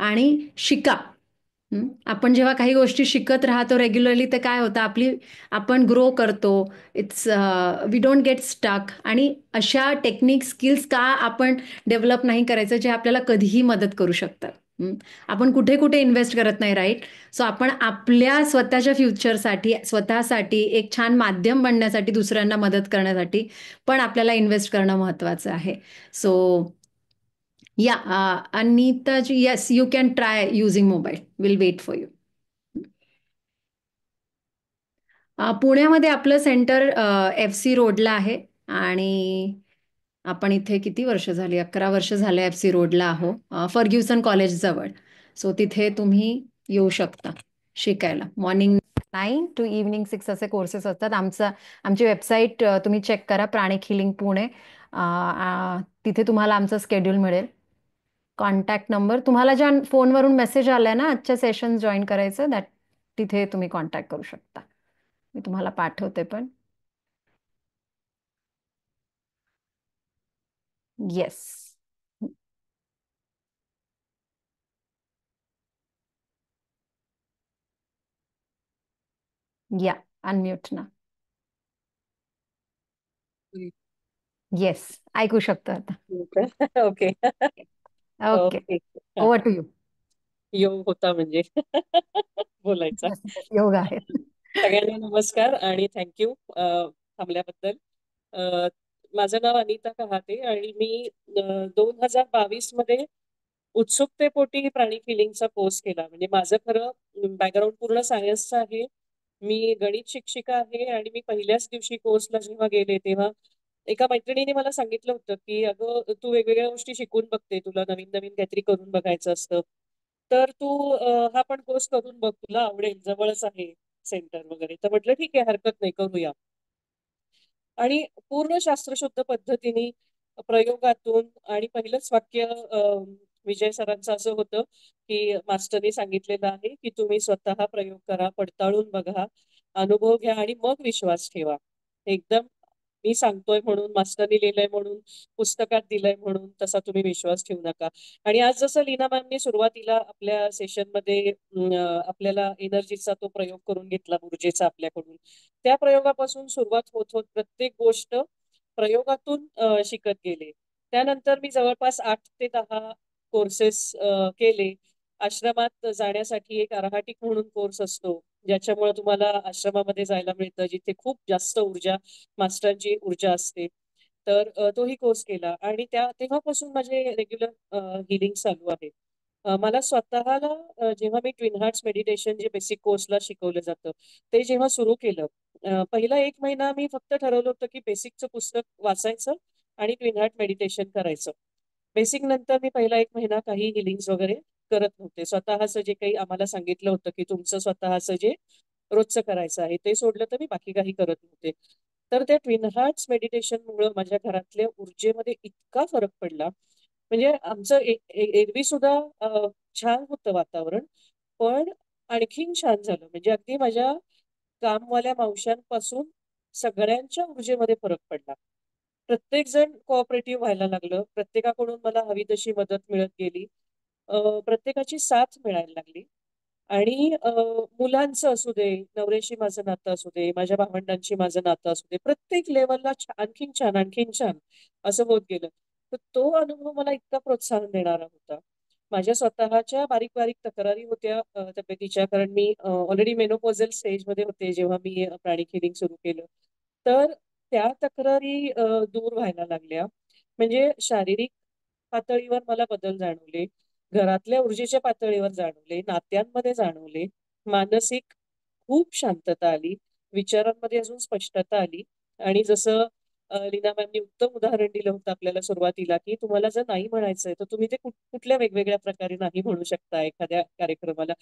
आणि शिका. आपण जेव्हा काही गोष्टी शिकत राहतो रेग्युलरली, तर काय होतं, आपण ग्रो करतो. We don't get stuck. आणि अशा टेक्निक स्किल्स का आपण डेव्हलप नाही करायचं, जे आपल्याला कधीही मदत करू शकतात. आपण कुठे कुठे इन्व्हेस्ट करत नाही, राईट. सो आपण आपल्या स्वतःच्या फ्युचरसाठी, स्वतःसाठी एक छान माध्यम बनण्यासाठी, दुसऱ्यांना मदत करण्यासाठी पण आपल्याला इन्व्हेस्ट करणं महत्त्वाचं आहे. So ya, Anitaji, yes, you can try using mobile. Will wait for you. पुण्यामध्ये आपलं सेंटर FC रोडला आहे. आणि आपण इथे किती वर्ष झाली, 11 वर्ष झाले FC रोडला आहो, फर्ग्युसन कॉलेज जवळ. सो तिथे तुम्ही येऊ शकता शिकायला. मॉर्निंग 9 to इव्हनिंग 6 असे कोर्सेस असतात. आमची वेबसाईट तुम्ही चेक करा, प्राणिक हिलिंग पुणे. तिथे तुम्हाला आमचं स्केड्यूल मिळेल. कॉन्टॅक्ट नंबर तुम्हाला ज्या फोनवरून मेसेज आलाय ना आजच्या सेशन जॉईन करायचं, तिथे तुम्ही कॉन्टॅक्ट करू शकता. मी तुम्हाला पाठवते पण. येस. या, अनम्यूट ना. येस, ऐकू शकतो आता. Okay. Okay, okay. Over to you. योग होता म्हणजे बोलायचा. योग आहे. सगळ्यांना नमस्कार आणि थँक्यू थांबल्याबद्दल. माझं नाव अनिता कहाते आणि मी 2022 मध्ये उत्सुकतेपोटी प्राणिक हिलिंगचा कोर्स केला. म्हणजे माझं खरं बॅकग्राऊंड पूर्ण सायन्सचं आहे. मी गणित शिक्षिका आहे आणि मी पहिल्याच दिवशी कोर्सला जेव्हा गेले तेव्हा एका मैत्रिणीने मला सांगितलं होतं की अगं तू वेगवेगळ्या गोष्टी शिकून बघते, तुला नवीन नवीन काहीतरी करून बघायचं असतं, तर तू हा पण कोर्स करून बघ, तुला आवडेल, जवळच आहे सेंटर वगैरे. तर म्हटलं ठीक आहे, हरकत नाही, करूया. आणि पूर्ण शास्त्रशुद्ध पद्धतीने प्रयोगातून आणि पहिलंच वाक्य विजय सरांचं असं होतं की मास्टरनी सांगितलेलं आहे की तुम्ही स्वतः प्रयोग करा, पडताळून बघा, अनुभव घ्या आणि मग विश्वास ठेवा. एकदम मी सांगतोय म्हणून, मास्टरनी लिहिलंय म्हणून, पुस्तकात दिलंय म्हणून तसा तुम्ही विश्वास ठेवू नका. आणि आज जसं लीना मॅमनी सुरुवातीला आपल्या सेशनमध्ये आपल्याला एनर्जीचा तो प्रयोग करून घेतला, ऊर्जेचा आपल्याकडून, त्या प्रयोगापासून सुरुवात होत होत प्रत्येक गोष्ट प्रयोगातून शिकत गेले. त्यानंतर मी जवळपास 8 ते 10 कोर्सेस केले. आश्रमात जाण्यासाठी एक आराहटिक म्हणून कोर्स असतो, ज्याच्यामुळे तुम्हाला आश्रमामध्ये जायला मिळतं, जिथे खूप जास्त ऊर्जा, मास्टरची ऊर्जा असते. तर तोही कोर्स केला आणि तेव्हापासून माझे रेग्युलर हिलिंग चालू आहे. मला स्वतःला जेव्हा मी ट्विन हार्ट्स मेडिटेशन जे बेसिक कोर्सला शिकवलं जातं ते जेव्हा सुरू केलं, पहिला 1 महिना मी फक्त ठरवलं होतं की बेसिकचं पुस्तक वाचायचं आणि ट्विन हार्ट मेडिटेशन करायचं. बेसिक नंतर मी पहिला 1 महिना काही हिलिंग्स वगैरे करत नव्हते. स्वतःचं जे काही आम्हाला सांगितलं होतं की तुमचं स्वतःचं जे रोजचं करायचं आहे ते सोडलं तर मी बाकी काही करत नव्हते. तर त्या ट्विन हार्ट्स मेडिटेशनमुळे माझ्या घरातल्या ऊर्जेमध्ये इतका फरक पडला. म्हणजे आमचं एरवी सुद्धा छान होतं वातावरण, पण आणखीन छान झालं. म्हणजे अगदी माझ्या कामवाल्या मावशांपासून सगळ्यांच्या ऊर्जेमध्ये फरक पडला. प्रत्येक जण कोऑपरेटिव्ह व्हायला लागलं. प्रत्येकाकडून मला हवी तशी मदत मिळत गेली. प्रत्येकाची साथ मिळायला लागली. आणि मुलांचं असू दे, नवऱ्याशी माझं नातं असू दे, माझ्या भावंडांशी माझं नातं असू दे, प्रत्येक लेवलला आणखीन छान, आणखीन छान असं होत गेलं. तर तो अनुभव मला इतका प्रोत्साहन देणारा होता. माझ्या स्वतःच्या बारीक बारीक तक्रारी होत्या तब्येतीच्या, कारण मी ऑलरेडी मेनोपॉझल स्टेजमध्ये होते जेव्हा मी प्राणिक हिलिंग सुरू केलं. तर त्या तक्रारी दूर व्हायला लागल्या. म्हणजे शारीरिक पातळीवर मला बदल जाणवले, घरातल्या ऊर्जेच्या पातळीवर जाणवले, नात्यांमध्ये जाणवले, मानसिक खूप शांतता आली, विचारांमध्ये अजून स्पष्टता आली. आणि जसं लीना मॅमनी उत्तम उदाहरण दिलं होतं आपल्याला सुरुवातीला, की तुम्हाला जर नाही म्हणायचंय तर तुम्ही ते कुठल्या वेगवेगळ्या प्रकारे नाही म्हणू शकता एखाद्या कार्यक्रमाला.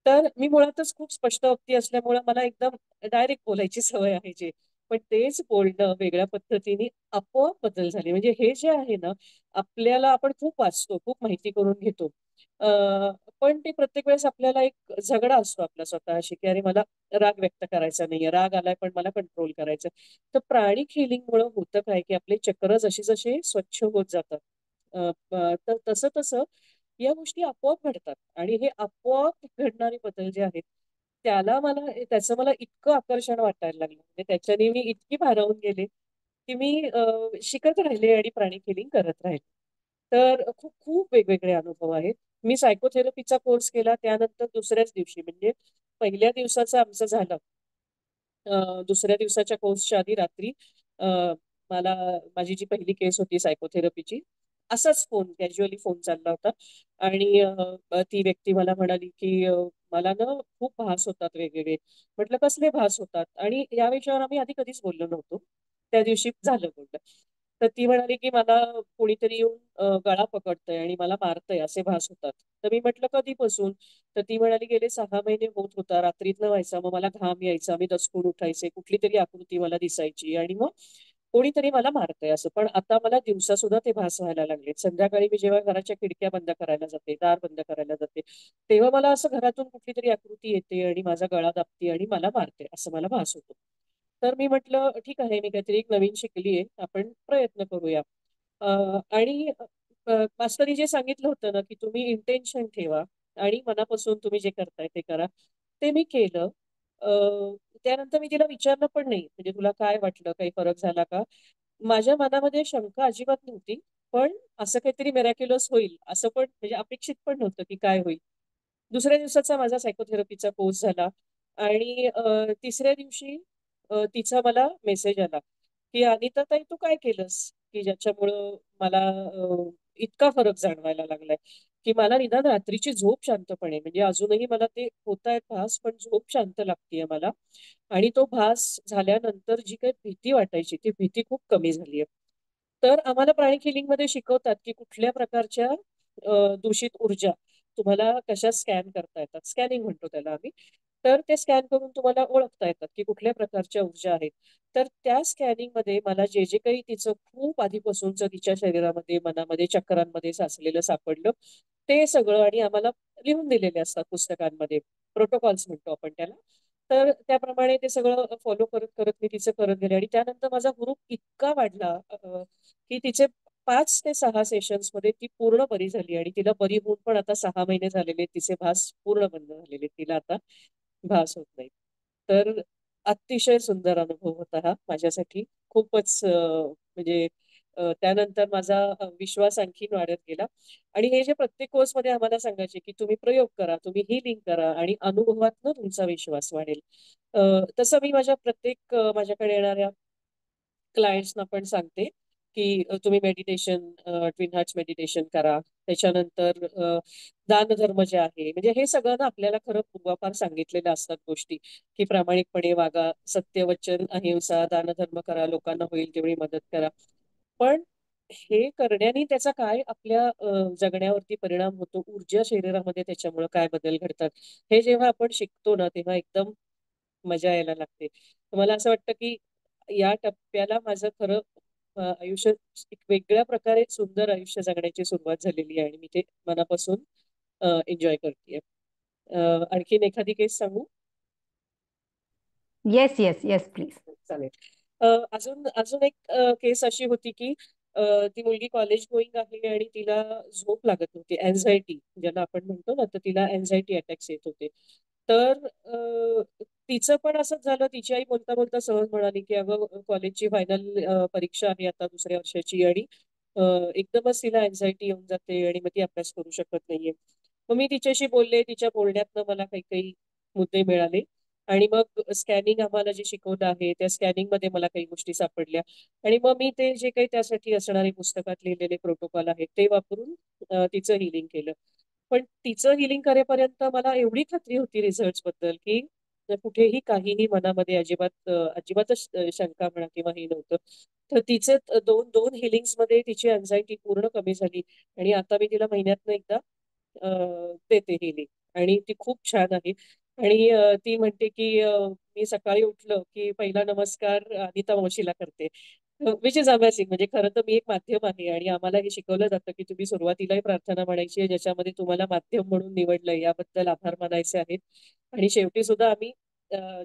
तर मी मुळातच खूप स्पष्ट वक्ती असल्यामुळे मला एकदम डायरेक्ट बोलायची सवय आहे. पण तेच बोलणं वेगळ्या पद्धतीने आपोआप बदल झाले. म्हणजे हे जे आहे ना, आपल्याला आपण खूप वाचतो, खूप माहिती करून घेतो, पण ते प्रत्येक वेळेस आपल्याला एक झगडा असतो आपला स्वतःशी, की अरे मला राग व्यक्त करायचा नाहीये, राग आलाय पण मला कंट्रोल करायचं. तर प्राणिक हिलिंगमुळे होतं काय, की आपले चक्र जसे जसे स्वच्छ होत जातात, तर तसं तसं या गोष्टी आपोआप घडतात. आणि हे आपोआप घडणारे बदल जे आहेत त्याचं मला इतकं आकर्षण वाटायला लागलं, म्हणजे त्याच्याने मी इतकी भारावून गेले की मी शिकत राहिले आणि प्राणिक हिलिंग करत राहिले. तर खूप खूप वेगवेगळे अनुभव आहेत. मी सायकोथेरपीचा कोर्स केला त्यानंतर दुसऱ्याच दिवशी, म्हणजे पहिल्या दिवसाचं आमचं झालं, दुसऱ्या दिवसाच्या कोर्सच्या आधी रात्री अ, मला माझी जी पहिली केस होती सायकोथेरपीची, असाच फोन, कॅज्युअली फोन चालला होता. आणि ती व्यक्ती मला म्हणाली की मला ना खूप भास होतात वेगवेगळे. म्हटलं कसले भास होतात, आणि या विषयावर आम्ही आधी कधीच बोललो नव्हतो. त्या दिवशी झालं बोलणं. तर ती म्हणाली की मला कोणीतरी येऊन गळा पकडतंय आणि मला मारतंय, असे भास होतात. तर मी म्हटलं कधीपासून? तर ती म्हणाली गेले 6 महिने होत होता, रात्रीतनं व्हायचा, मग मला घाम यायचा, मी दचकून उठायचे, कुठली तरी आकृती मला दिसायची आणि मग कोणीतरी मला मारतंय असं. पण आता मला दिवसा सुद्धा ते भास व्हायला लागले. संध्याकाळी मी जेव्हा घराच्या खिडक्या बंद करायला जाते, दार बंद करायला जाते, तेव्हा मला असं घरातून कुठली तरी आकृती येते आणि माझा गळा दाबते आणि मला मारते, असं मला भास होतो. तर मी म्हटलं ठीक आहे, मी काहीतरी एक नवीन शिकलीये, आपण प्रयत्न करूया. आणि मास्तरनी जे सांगितलं होतं ना, की तुम्ही इंटेन्शन ठेवा आणि मनापासून तुम्ही जे करताय ते करा, ते मी केलं. त्यानंतर मी तिला विचारलं पण नाही, म्हणजे तुला काय वाटलं, काही फरक झाला का? माझ्या मनामध्ये शंका अजिबात नव्हती, पण असं काहीतरी मेरॅक्युलस होईल असं पण, म्हणजे अपेक्षित पण नव्हतं की काय होईल. दुसऱ्या दिवसाचा माझा सायकोथेरपीचा कोर्स झाला आणि तिसऱ्या दिवशी तिचा मला मेसेज आला की अनिता ताई तू काय केलंस की ज्याच्यामुळं मला इतका फरक जाणवायला लागलाय, की मला निदान रात्रीची झोप शांतपणे, म्हणजे अजूनही मला ते होत आहेत भास, पण झोप शांत लागतीये मला. आणि तो भास झाल्यानंतर जी काही भीती वाटायची ती भीती खूप कमी झालीये. तर आम्हाला प्राणिक हिलिंग मध्ये शिकवतात की कुठल्या प्रकारच्या दूषित ऊर्जा तुम्हाला कशा स्कॅन करता येतात, स्कॅनिंग म्हणतो त्याला आम्ही. तर ते स्कॅन करून तुम्हाला ओळखता येतात की कुठल्या प्रकारच्या ऊर्जा आहेत. तर त्या स्कॅनिंग मध्ये मला जे जे काही तिचं खूप आधीपासूनच तिच्या शरीरामध्ये मनामध्ये चक्रांमध्ये साचलेलं सापडलं ते सगळं, आणि आम्हाला लिहून दिलेले असतात पुस्तकांमध्ये, प्रोटोकॉल्स म्हणतो आपण त्याला. तर त्याप्रमाणे ते सगळं फॉलो करत करत मी तिचं करत गेले, आणि त्यानंतर माझा हुरूप इतका वाढला की तिचे 5 ते 6 सेशन्स मध्ये ती पूर्ण बरी झाली, आणि तिला बरी होऊन पण आता 6 महिने झालेले, तिचे भास पूर्ण बंद झालेले, तिला आता भास होत नाही. तर अतिशय सुंदर अनुभव होता हा माझ्यासाठी. खूपच म्हणजे त्यानंतर माझा विश्वास आणखीन वाढत गेला. आणि हे जे प्रत्येक कोर्समध्ये आम्हाला सांगायचे की तुम्ही प्रयोग करा, तुम्ही हिलिंग करा, आणि अनुभवातनं तुमचा विश्वास वाढेल. तसं मी माझ्या प्रत्येक माझ्याकडे येणाऱ्या क्लायंट्सना पण सांगते की तुम्ही मेडिटेशन, ट्विन हार्ट्स मेडिटेशन करा. त्याच्यानंतर दानधर्म जे आहे, म्हणजे हे सगळं ना आपल्याला खरं पूर्वापार सांगितलेल्या असतात गोष्टी, की प्रामाणिकपणे वागा, सत्यवचन, अहिंसा, दानधर्म करा, लोकांना होईल तेवढी मदत करा. पण हे करण्याने त्याचा काय आपल्या जगण्यावरती परिणाम होतो, ऊर्जा शरीरामध्ये त्याच्यामुळे काय बदल घडतात, हे जेव्हा आपण शिकतो ना तेव्हा एकदम मजा यायला लागते. तर मला असं वाटतं की या टप्प्याला माझं खरं आयुष्य एक वेगळ्या प्रकारे सुंदर आयुष्य जगण्याची सुरुवात झालेली आहे, आणि मी ते मनापासून एन्जॉय करते. आणखीन एखादी केस सांगू? Yes yes yes please. चालेल. अजून अजून एक केस अशी होती की ती मुलगी कॉलेज गोईंग आहे आणि तिला झोप लागत नव्हती, अँझायटी ज्याला आपण म्हणतो ना, तर तिला अँझायटी अटॅक्स येत होते. तर तिचं पण असंच झालं. तिची आई बोलता बोलता सहज म्हणाली की अगं कॉलेजची फायनल परीक्षा आहे आता 2ऱ्या वर्षाची, आणि एकदमच तिला अँझायटी येऊन जाते आणि मग ती अभ्यास करू शकत नाहीये. मग मी तिच्याशी बोलले, तिच्या बोलण्यातनं मला काही काही मुद्दे मिळाले, आणि मग स्कॅनिंग आम्हाला जे शिकवलं आहे त्या स्कॅनिंग मध्ये मला काही गोष्टी सापडल्या, आणि मग मी ते जे काही त्यासाठी असणारे पुस्तकात लिहिलेले प्रोटोकॉल आहेत ते वापरून तिचं हिलिंग केलं. पण तिचं हिलिंग करेपर्यंत मला एवढी खात्री होती रिझल्ट बद्दल की कुठेही काहीही मनामध्ये अजिबातच शंका म्हणा किंवा हे नव्हतं. तर तिचे दोन दोन हिलिंग्स मध्ये तिची अँझायटी पूर्ण कमी झाली, आणि आता मी तिला महिन्यातनं एकदा देते हिलिंग, आणि ती खूप छान आहे. आणि ती म्हणते की मी सकाळी उठलं की पहिला नमस्कार अनिता मावशीला करते, विच इज अमेझिंग. म्हणजे खरं तर मी एक माध्यम आहे, आणि आम्हाला हे शिकवलं जातं की तुम्ही सुरुवातीलाही प्रार्थना म्हणायची आहे, ज्याच्यामध्ये तुम्हाला माध्यम म्हणून निवडलंय याबद्दल आभार मानायचे आहेत, आणि शेवटी सुद्धा आम्ही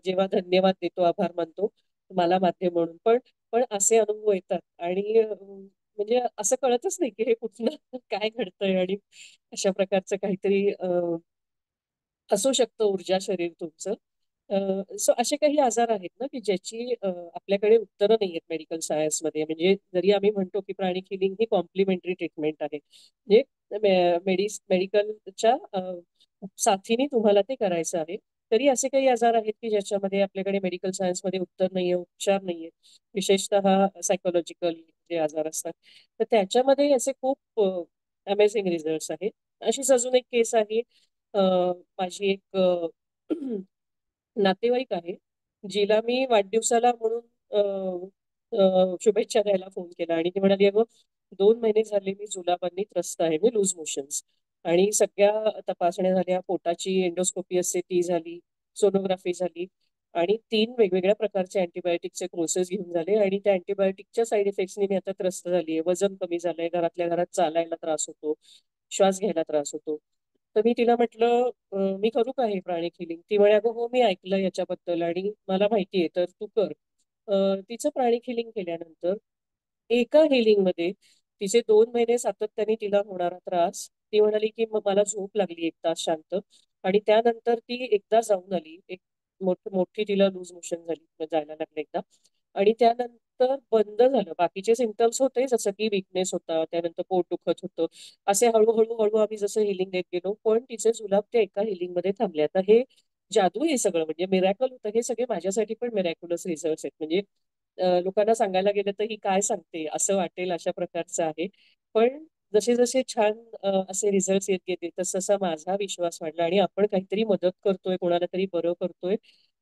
जेव्हा धन्यवाद देतो, आभार मानतो, मला माध्यम म्हणून. पण पण असे अनुभव येतात, आणि म्हणजे असं कळतच नाही की हे कुठलं काय घडतंय, आणि अशा प्रकारचं काहीतरी असू शकतं ऊर्जा शरीर तुमचं. सो असे काही आजार आहेत ना की ज्याची आपल्याकडे उत्तरं नाही आहेत मेडिकल सायन्समध्ये. म्हणजे जरी आम्ही म्हणतो की प्राणिक हिलिंग ही कॉम्प्लिमेंटरी ट्रीटमेंट आहे, म्हणजे मेडिकलच्या साथीने तुम्हाला ते करायचं आहे, तरी असे काही आजार आहेत की ज्याच्यामध्ये आपल्याकडे मेडिकल सायन्समध्ये उत्तर नाहीये, उपचार नाहीये, विशेषतः सायकोलॉजिकल जे आजार असतात. तर त्याच्यामध्ये असे खूप अमेझिंग रिझल्ट्स आहेत. अशीच अजून एक केस आहे. माझी एक नातेवाईक आहे, जिला मी वाढदिवसाला म्हणून शुभेच्छा द्यायला फोन केला, आणि ती म्हणाली अगं 2 महिने झाले मी जुलाबांनी त्रस्त आहे, मी लूज मोशन्स, आणि सगळ्या तपासण्या झाल्या, पोटाची एंडोस्कोपी असते ती झाली, सोनोग्राफी झाली, आणि 3 वेगवेगळ्या प्रकारचे अँटीबायोटिकचे कोर्सेस घेऊन झाले, आणि त्या अँटीबायोटिकच्या साईड इफेक्ट्सनी मी आता त्रस्त झाली आहे. वजन कमी झालंय, घरातल्या घरात चालायला त्रास होतो, श्वास घ्यायला त्रास होतो. तर मी तिला म्हटलं मी करू का हे प्राणिक हिलिंग? ती म्हणे अगं हो, मी ऐकलं याच्याबद्दल आणि मला माहितीये, तर तू कर. तिचं प्राणिक हिलिंग केल्यानंतर एका हिलिंग मध्ये तिचे 2 महिने सातत्याने तिला होणारा त्रास, ती म्हणाली की मग मला झोप लागली 1 तास शांत, आणि त्यानंतर ती एकदा जाऊन आली, एक मोठी तिला लूज मोशन झाली, जायला लागलं एकदा, आणि त्यानंतर बंद झालं. बाकीचे सिम्पटम्स होते जसं की विकनेस होता, त्यानंतर पोट दुखत होतं, असे हळूहळू हळू आम्ही जसं हिलिंग देत गेलो, पण तिचे जुलाब त्या एका हिलिंग मध्ये थांबले. आता हे जादू, हे सगळं म्हणजे मिरॅकल होतं, हे सगळे माझ्यासाठी पण मिरॅक्युलस रिझल्ट्स आहेत. म्हणजे लोकांना सांगायला गेलं तर ही काय सांगते असं वाटेल अशा प्रकारचं आहे. पण जसे जसे छान असे रिझल्ट येत गेले तस तसा माझा विश्वास वाढला, आणि आपण काहीतरी मदत करतोय, कोणाला तरी बरं करतोय,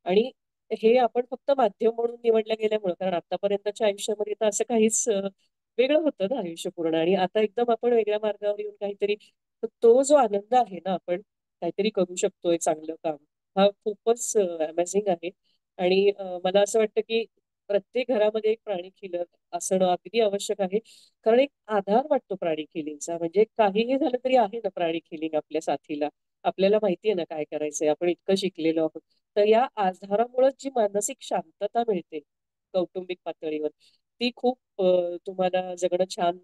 आणि हे आपण फक्त माध्यम म्हणून निवडल्या गेल्यामुळे, कारण आतापर्यंतच्या आयुष्यामध्ये तर असं काहीच वेगळं होतं ना आयुष्य पूर्ण, आणि आता एकदम आपण वेगळ्या मार्गावर येऊन काहीतरी, तो जो आनंद आहे ना, आपण काहीतरी करू शकतोय चांगलं काम, हा खूपच अमेझिंग आहे. आणि मला असं वाटतं की प्रत्येक घरामध्ये एक प्राणिक हिलर असणं अगदी आवश्यक आहे. कारण एक आधार वाटतो प्राणिक हिलिंगचा. म्हणजे काहीही झालं तरी आहे ना प्राणिक हिलिंग आपल्या साथीला. आपल्याला माहिती आहे ना काय करायचंय, आपण इतकं शिकलेलो आहोत. तर या आधारामुळे जी मानसिक शांतता मिळते कौटुंबिक पातळीवर, ती खूप तुम्हाला जगणं छान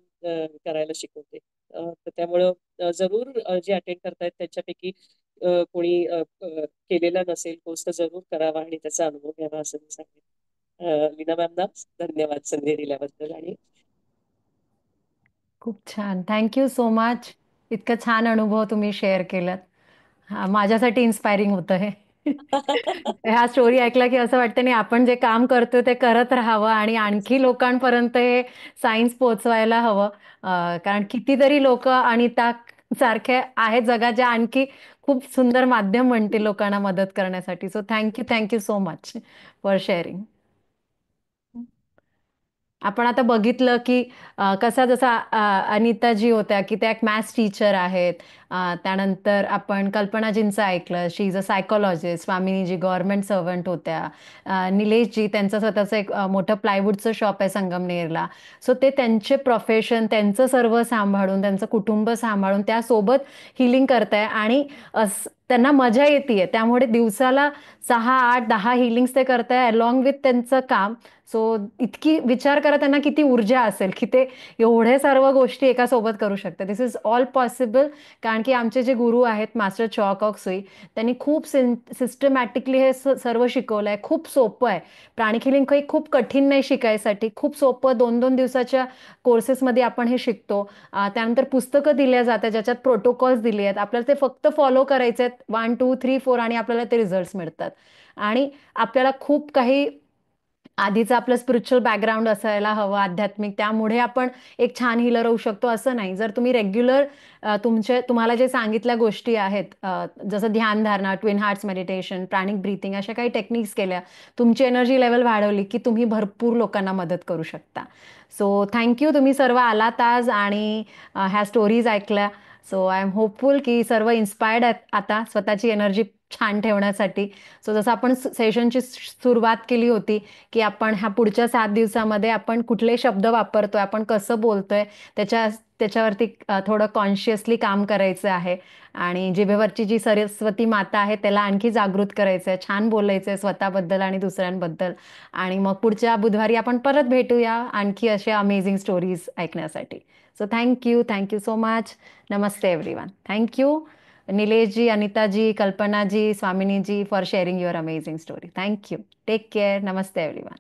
करायला शिकवते. तर त्यामुळं जरूर जे अटेंड करतायत त्याच्यापैकी कोणी केलेला नसेल कोर्स तर जरूर करावा आणि त्याचा अनुभव घ्यावा असं मी सांगेन. लीना मॅमना धन्यवाद संधी दिल्याबद्दल. आणि खूप छान. Thank you so much. इतका छान अनुभव तुम्ही शेअर केलात. माझ्यासाठी इन्स्पायरिंग होतं हे. ह्या स्टोरी ऐकला की असं वाटतं नाही आपण जे काम करतो ते करत राहावं आणि आणखी लोकांपर्यंत हे सायन्स पोहोचवायला हवं. कारण कितीतरी लोक आणि त्या सारखे आहेत जगात ज्या आणखी खूप सुंदर माध्यम म्हणतील लोकांना मदत करण्यासाठी. So thank you so much for sharing. आपण आता बघितलं की कसा जसा अनिताजी होत्या की त्या एक मॅथ्स टीचर आहेत. त्यानंतर आपण कल्पनाजींचं ऐकलं, she is a psychologist. Swaminiji government servant होत्या. निलेशजी त्यांचं स्वतःचं एक मोठं प्लायवूडचं शॉप आहे संगमनेरला. सो ते त्यांचे प्रोफेशन त्यांचं सर्व सांभाळून त्यांचं कुटुंब सांभाळून त्यासोबत हिलिंग करताय आणि त्यांना मजा येते. त्यामुळे दिवसाला 6, 8, 10 हिलिंग्स ते करताय अलॉंग विथ त्यांचं काम. सो इतकी विचार करा त्यांना किती ऊर्जा असेल की ते एवढे सर्व गोष्टी एका सोबत करू शकतात. दिस इज ऑल पॉसिबल कारण की आमचे जे गुरु आहेत मास्टर चॉकॉक सुई त्यांनी खूप सिस्टमॅटिकली हे सर्व शिकवलं आहे. खूप सोपं आहे. प्राणिक हिलिंग काही खूप कठीण नाही शिकायसाठी. खूप सोपं 2-2 दिवसाच्या कोर्सेसमध्ये आपण हे शिकतो. त्यानंतर पुस्तकं दिल्या जातात ज्याच्यात प्रोटोकॉल्स दिले आहेत. आपल्याला ते फक्त फॉलो करायचे आहेत 1, 2, 3, 4 आणि आपल्याला ते रिझल्ट्स मिळतात. आणि आपल्याला खूप काही आधीचं आपलं स्पिरिच्युअल बॅकग्राऊंड असायला हवं आध्यात्मिक. त्यामुळे आपण एक छान हिलर होऊ शकतो असं नाही. जर तुम्ही रेग्युलर तुम्हाला जे सांगितल्या गोष्टी आहेत जसं ध्यानधारणा, ट्विन हार्ट्स मेडिटेशन, प्राणिक ब्रीथिंग अशा काही टेक्निक्स केल्या, तुमची एनर्जी लेवल वाढवली की तुम्ही भरपूर लोकांना मदत करू शकता. सो थँक्यू तुम्ही सर्व आलात आज आणि ह्या स्टोरीज ऐकल्या. सो आय एम होपफुल की सर्व इन्स्पायर्ड आहेत आता स्वतःची एनर्जी छान ठेवण्यासाठी. सो जसं आपण सेशनची सुरुवात केली होती की आपण ह्या पुढच्या 7 दिवसामध्ये आपण कुठले शब्द वापरतोय, आपण कसं बोलतोय त्याच्यावरती थोडं कॉन्शियसली काम करायचं आहे. आणि जिभेवरची जी सरस्वती माता आहे त्याला आणखी जागृत करायचं आहे. छान बोलायचं आहे स्वतःबद्दल आणि दुसऱ्यांबद्दल. आणि मग पुढच्या बुधवारी आपण परत भेटूया आणखी अशा अमेझिंग स्टोरीज ऐकण्यासाठी. So thank you so much. नमस्ते everyone. Thank you Nileshji, Anitaji, Kalpanaji, Swaminiji for sharing your amazing story. Thank you. Take care. नमस्ते एव्हरीवन.